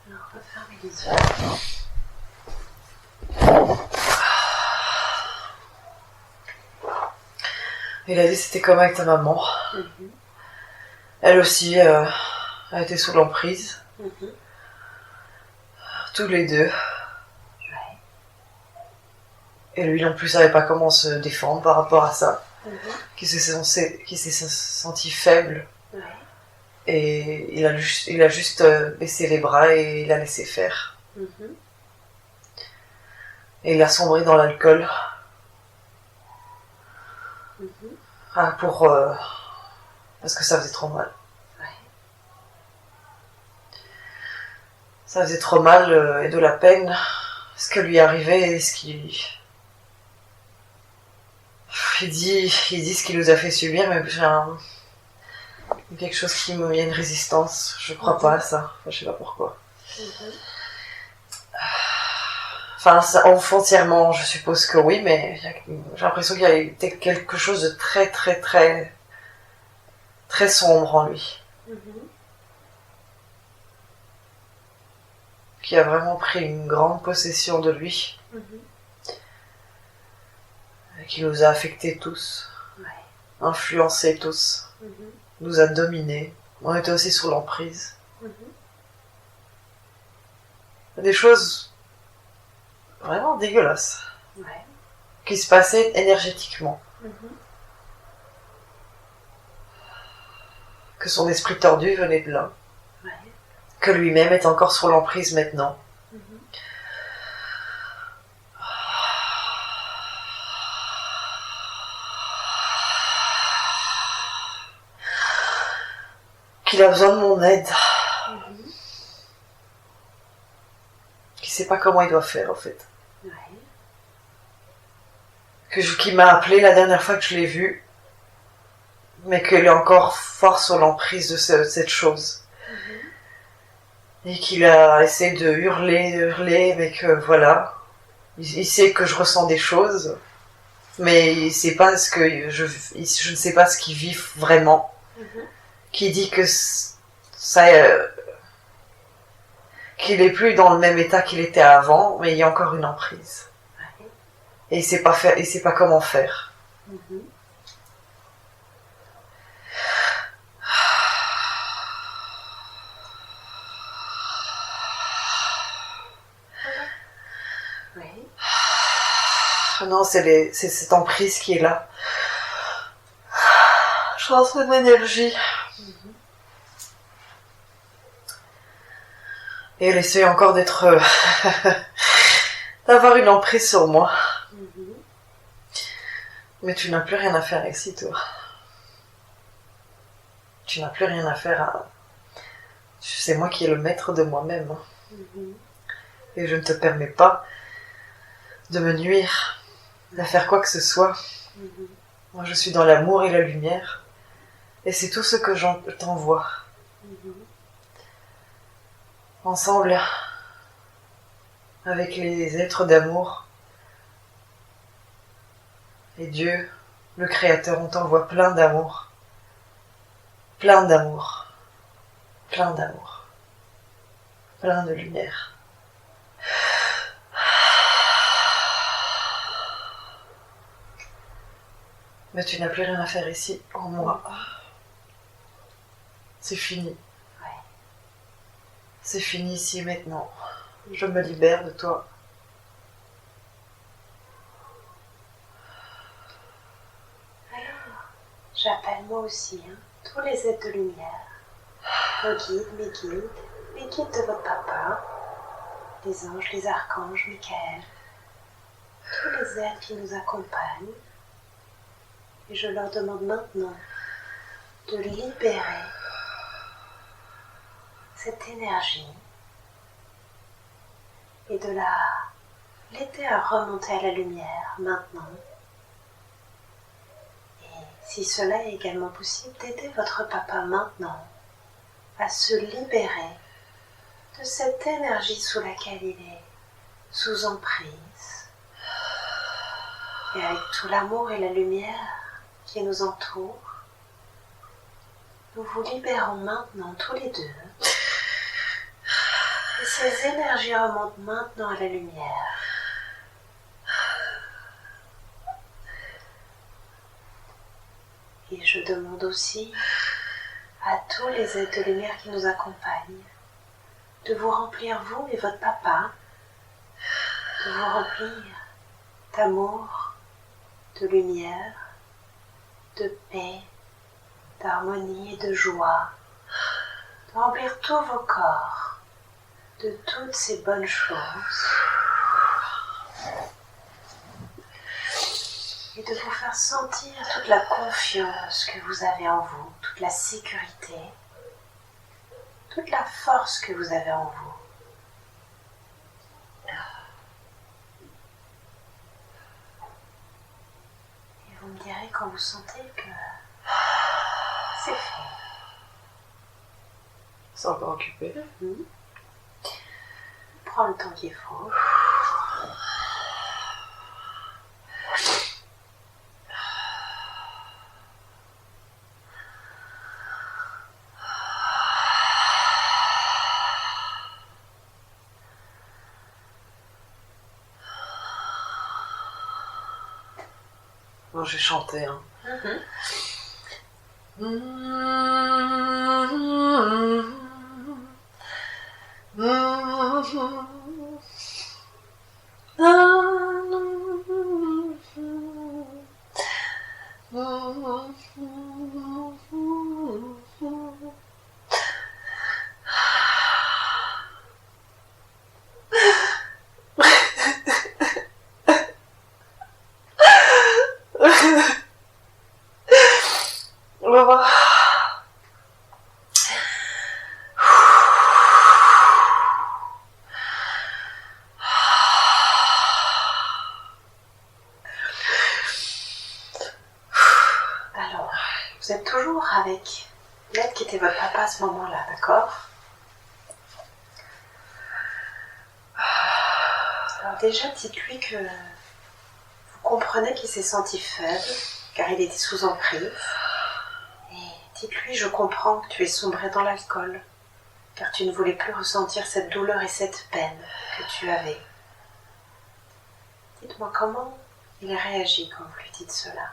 Alors, refermez les yeux.
Il a dit c'était comme avec ta maman.
Mhm.
Elle aussi a été sous l'emprise.
Mhm.
Tous les deux. Et lui non plus savait pas comment se défendre par rapport à ça.
Mhm.
Qui s'est senti faible.
Ouais.
Et il a juste baissé les bras et il a laissé faire.
Mhm.
Et il a sombré dans l'alcool.
Mhm.
Parce que ça faisait trop mal.
Ouais.
Ça faisait trop mal et de la peine. Ce que lui arrivait et ce qui... Il dit ce qu'il nous a fait subir, mais j'ai quelque chose qui me... Il y a une résistance. Je crois pas à ça. Enfin, je sais pas pourquoi.
Mhm.
Enfin, foncièrement, je suppose que oui, mais j'ai l'impression qu'il y a eu quelque chose de très, très, très, très sombre en lui.
Mhm.
Qui a vraiment pris une grande possession de lui.
Mhm.
Qui nous a affectés tous.
Ouais.
Influencés tous.
Mhm.
Nous a dominés. On était aussi sous l'emprise.
Mhm.
Des choses vraiment dégueulasses.
Ouais.
Qui se passaient énergétiquement.
Mhm.
Que son esprit tordu venait de là.
Ouais.
Que lui-même est encore sous l'emprise maintenant.
Mhm.
Qu'il a besoin de mon aide.
Mhm.
sait pas comment il doit faire en fait.
Ouais.
Qui m'a appelé la dernière fois que je l'ai vu, mais qu'il est encore fort sur l'emprise de cette chose. Et qu'il a essayé de hurler, mais que voilà, il sait que je ressens des choses, mais il sait pas ce que je ne sais pas ce qu'il vit vraiment. Qui dit que ça, qu'il est plus dans le même état qu'il était avant, mais il y a encore une emprise. Et il sait pas comment faire. Non, c'est cette emprise qui est là. Je ressens une énergie. Et elle essaie encore d'avoir une emprise sur moi. Mais tu n'as plus rien à faire ici, toi. Tu n'as plus rien à faire. C'est moi qui est le maître de moi-même. Et je ne te permets pas de me nuire, de faire quoi que ce soit. Moi, je suis dans l'amour et la lumière. Et c'est tout ce que je t'envoie. Ensemble, avec les êtres d'amour, et Dieu, le Créateur, on t'envoie plein d'amour. Plein d'amour. Plein d'amour. Plein de lumière. Mais tu n'as plus rien à faire ici, en moi. C'est fini. C'est fini ici maintenant. Je me libère de toi.
Alors, j'appelle moi aussi tous les êtres de lumière, vos guides, mes guides de votre papa, les anges, les archanges, Michael, tous les êtres qui nous accompagnent. Et je leur demande maintenant de libérer cette énergie et de l'aider à remonter à la lumière maintenant. Et si cela est également possible, d'aider votre papa maintenant à se libérer de cette énergie sous laquelle il est sous emprise. Et avec tout l'amour et la lumière qui nous entoure, nous vous libérons maintenant tous les deux. Et ces énergies remontent maintenant à la lumière. Et je demande aussi à tous les êtres de lumière qui nous accompagnent de vous remplir, vous et votre papa, de vous remplir d'amour, de lumière, de paix, d'harmonie et de joie, de remplir tous vos corps de toutes ces bonnes choses et de vous faire sentir toute la confiance que vous avez en vous, toute la sécurité, toute la force que vous avez en vous. Et vous me direz quand vous sentez que c'est fait.
C'est encore occupé.
Prends le temps qu'il faut.
Bon, j'ai chanté,
avec l'être qui était votre papa à ce moment-là, d'accord? Alors déjà, dites-lui que vous comprenez qu'il s'est senti faible, car il était sous emprise. Et dites-lui, je comprends que tu es sombré dans l'alcool, car tu ne voulais plus ressentir cette douleur et cette peine que tu avais. Dites-moi comment il réagit quand vous lui dites cela.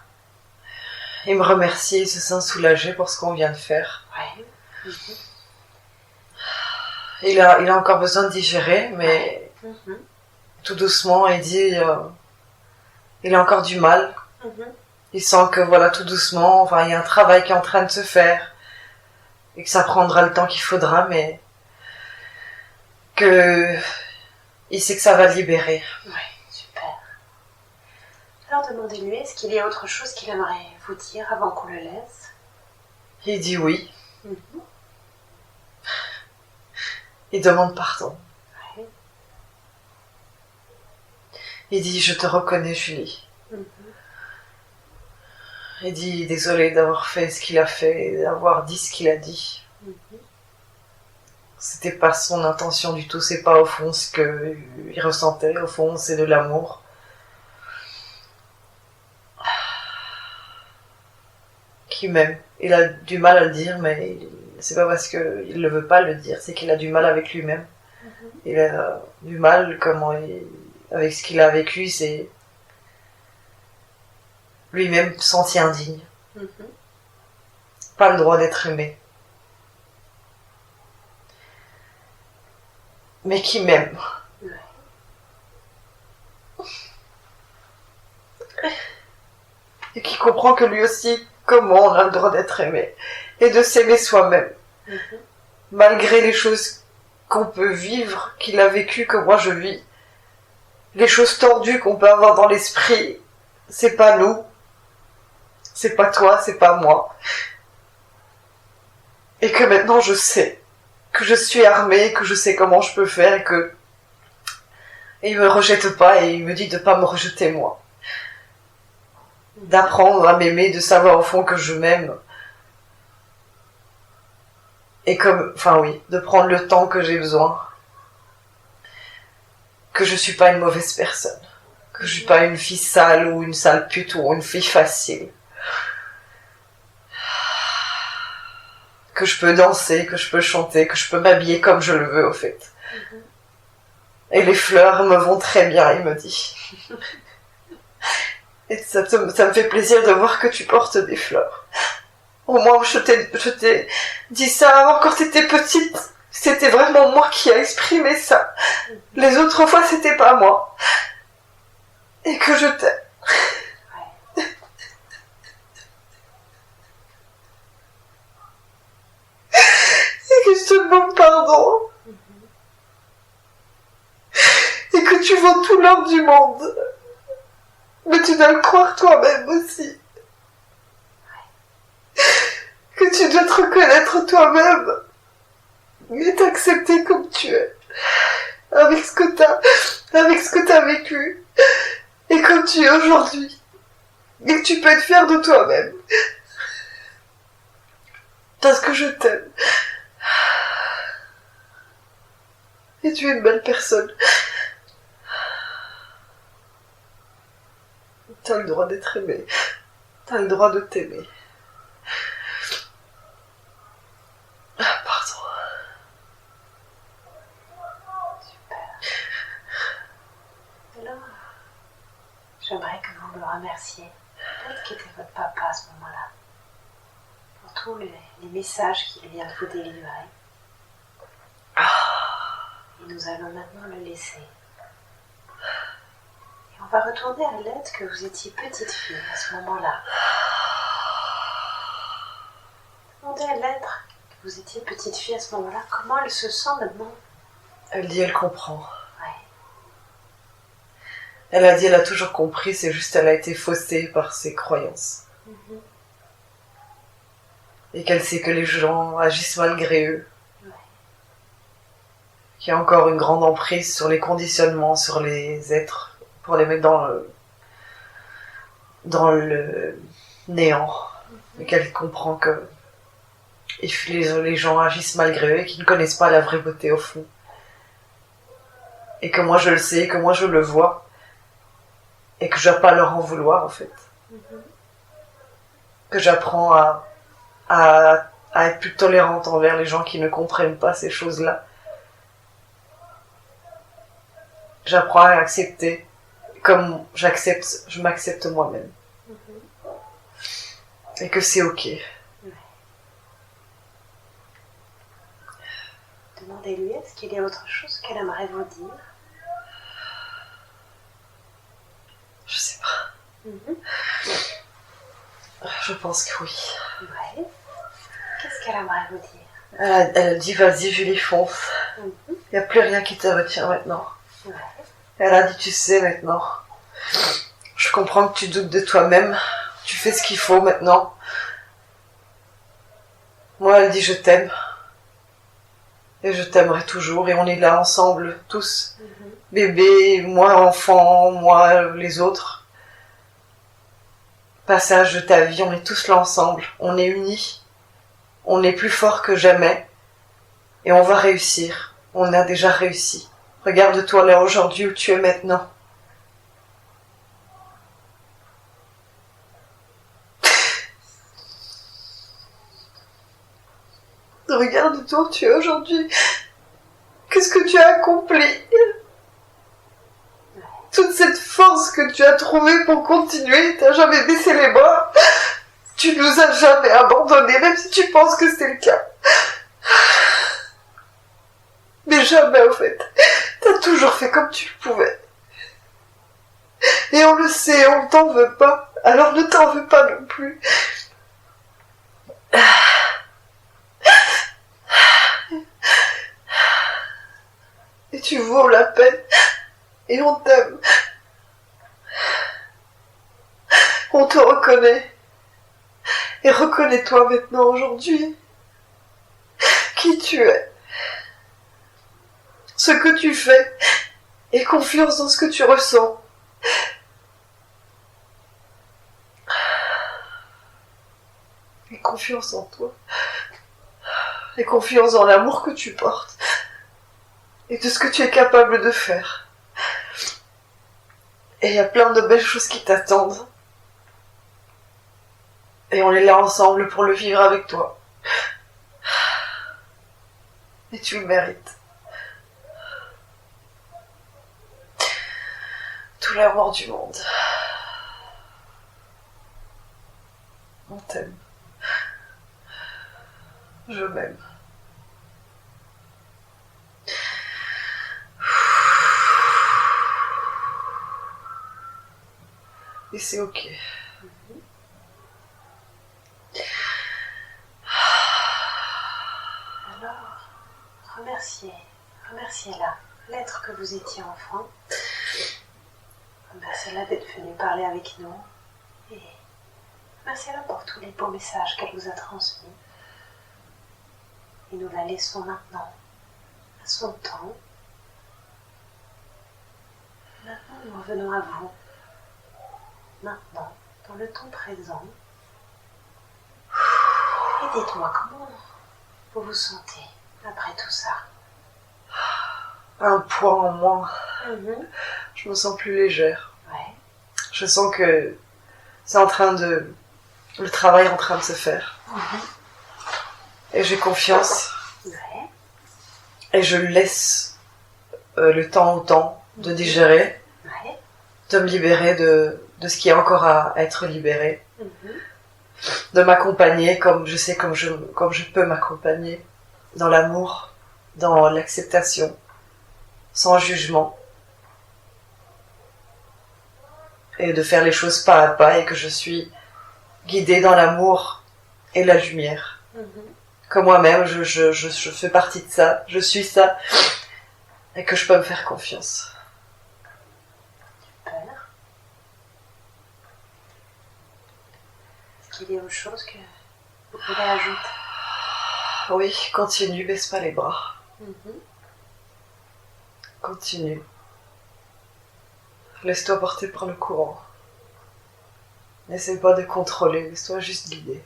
Il me remercie, il se sent soulagé pour ce qu'on vient de faire.
Ouais.
Il a encore besoin de digérer, mais tout doucement, il dit il a encore du mal. Il sent que voilà, tout doucement, enfin, il y a un travail qui est en train de se faire et que ça prendra le temps qu'il faudra, mais que il sait que ça va le libérer.
Ouais, super. Alors demandez-lui, est-ce qu'il y a autre chose qu'il aimerait vous dire avant qu'on le laisse?
Il dit oui. Il demande pardon.
Ouais.
Il dit je te reconnais, Julie. Il dit désolé d'avoir fait ce qu'il a fait et d'avoir dit ce qu'il a dit. C'était pas son intention du tout, c'est pas au fond ce qu'il ressentait, au fond c'est de l'amour. Qui m'aime. Il a du mal à le dire, mais c'est pas parce qu'il ne veut pas le dire, c'est qu'il a du mal avec lui-même. Il a du mal avec ce qu'il a vécu, c'est lui-même senti indigne. Pas le droit d'être aimé. Mais qui m'aime. Et qui comprend que lui aussi, comment on a le droit d'être aimé. Et de s'aimer soi-même. Malgré les choses qu'on peut vivre, qu'il a vécues, que moi je vis. Les choses tordues qu'on peut avoir dans l'esprit, c'est pas nous. C'est pas toi, c'est pas moi. Et que maintenant je sais. Que je suis armée, que je sais comment je peux faire et que... Et il me rejette pas et il me dit de pas me rejeter moi. D'apprendre à m'aimer, de savoir au fond que je m'aime. Et de prendre le temps que j'ai besoin. Que je suis pas une mauvaise personne. Que je suis pas une fille sale ou une sale pute ou une fille facile. Que je peux danser, que je peux chanter, que je peux m'habiller comme je le veux au fait. Et les fleurs me vont très bien, il me dit. Et ça me fait plaisir de voir que tu portes des fleurs. Au moins, je t'ai dit ça avant quand t'étais petite. C'était vraiment moi qui a exprimé ça. Les autres fois, c'était pas moi. Et que je t'aime. Et que je te demande pardon. Et que tu vaux tout l'or du monde. Mais tu dois le croire toi-même aussi. Que tu dois te reconnaître toi-même. Et t'accepter comme tu es. Avec ce que t'as vécu. Et comme tu es aujourd'hui. Et que tu peux être fier de toi-même. Parce que je t'aime. Et tu es une belle personne. T'as le droit d'être aimé. T'as le droit de t'aimer. Pardon.
Super. Alors, j'aimerais que vous me remerciez. Peut-être qui était votre papa à ce moment-là. Pour tous les messages qu'il vient de vous délivrer. Et nous allons maintenant le laisser. Et on va retourner à l'être que vous étiez petite fille à ce moment-là. Demandez à l'être que vous étiez petite fille à ce moment-là, comment elle se sent maintenant.
Elle dit elle comprend.
Ouais.
Elle a dit elle a toujours compris, c'est juste elle a été faussée par ses croyances. Et qu'elle sait que les gens agissent malgré eux. Qu'il y a encore une grande emprise sur les conditionnements, sur les êtres, pour les mettre dans le néant. Et qu'elle comprend que les gens agissent malgré eux et qu'ils ne connaissent pas la vraie beauté au fond. Et que moi je le sais, que moi je le vois. Et que je dois pas leur en vouloir en fait. Que j'apprends à être plus tolérante envers les gens qui ne comprennent pas ces choses-là. J'apprends à accepter comme je m'accepte moi-même. Et que c'est ok.
Demandez-lui, est-ce qu'il y a autre chose qu'elle aimerait vous dire?
Je sais pas. Je pense que oui.
Ouais. Qu'est-ce qu'elle aimerait vous dire?
Elle dit vas-y Julie, fonce. Il n'y a plus rien qui te retient maintenant. Ouais. Elle a dit tu sais maintenant. Je comprends que tu doutes de toi-même. Tu fais ce qu'il faut maintenant. Moi elle dit je t'aime. Et je t'aimerai toujours. Et on est là ensemble tous. Bébé, moi enfant, moi les autres. Passage de ta vie, on est tous là ensemble. On est unis. On est plus forts que jamais. Et on va réussir. On a déjà réussi. Regarde-toi là aujourd'hui où tu es maintenant. Regarde-toi où tu es aujourd'hui. Qu'est-ce que tu as accompli? Toute cette force que tu as trouvée pour continuer, t'as jamais baissé les bras. Tu nous as jamais abandonnés, même si tu penses que c'est le cas. Mais jamais, en fait. T'as toujours fait comme tu le pouvais. Et on le sait, on ne t'en veut pas. Alors ne t'en veux pas non plus. Et tu vaux la peine. Et on t'aime. On te reconnaît. Et reconnais-toi maintenant, aujourd'hui. Qui tu es. Ce que tu fais. Et confiance dans ce que tu ressens. Et confiance en toi. Et confiance dans l'amour que tu portes. Et de ce que tu es capable de faire. Et il y a plein de belles choses qui t'attendent. Et on est là ensemble pour le vivre avec toi. Et tu le mérites. Tout l'amour du monde. On t'aime. Je m'aime. Et c'est ok.
Alors, remerciez-la, l'être que vous étiez enfant. Remerciez-la d'être venue parler avec nous. Et remerciez-la pour tous les beaux messages qu'elle vous a transmis. Et nous la laissons maintenant, à son temps. Maintenant, nous revenons à vous. Maintenant, dans le temps présent. Et dites-moi comment vous vous sentez après tout ça.
Un poids en moins. Je me sens plus légère.
Ouais.
Je sens que c'est le travail est en train de se faire. Et j'ai confiance.
Ouais.
Et je laisse le temps au temps de digérer.
Ouais.
De me libérer de ce qui est encore à être libéré. De m'accompagner comme je peux m'accompagner dans l'amour, dans l'acceptation, sans jugement. Et de faire les choses pas à pas et que je suis guidée dans l'amour et la lumière. Que moi-même, je fais partie de ça, je suis ça, et que je peux me faire confiance.
Super. Est-ce qu'il y a autre chose que vous pouvez ajouter?
Oui, continue, baisse pas les bras. Continue. Laisse-toi porter par le courant. N'essaie pas de contrôler, laisse-toi juste guider.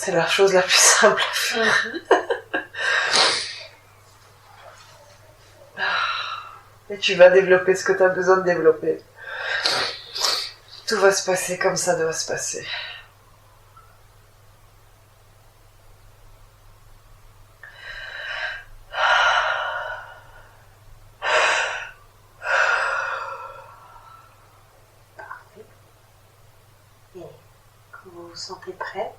C'est la chose la plus simple à faire. Et tu vas développer ce que tu as besoin de développer. Tout va se passer comme ça doit se passer.
Parfait. Et quand vous vous sentez prête,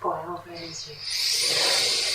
vous pourrez ouvrir les yeux.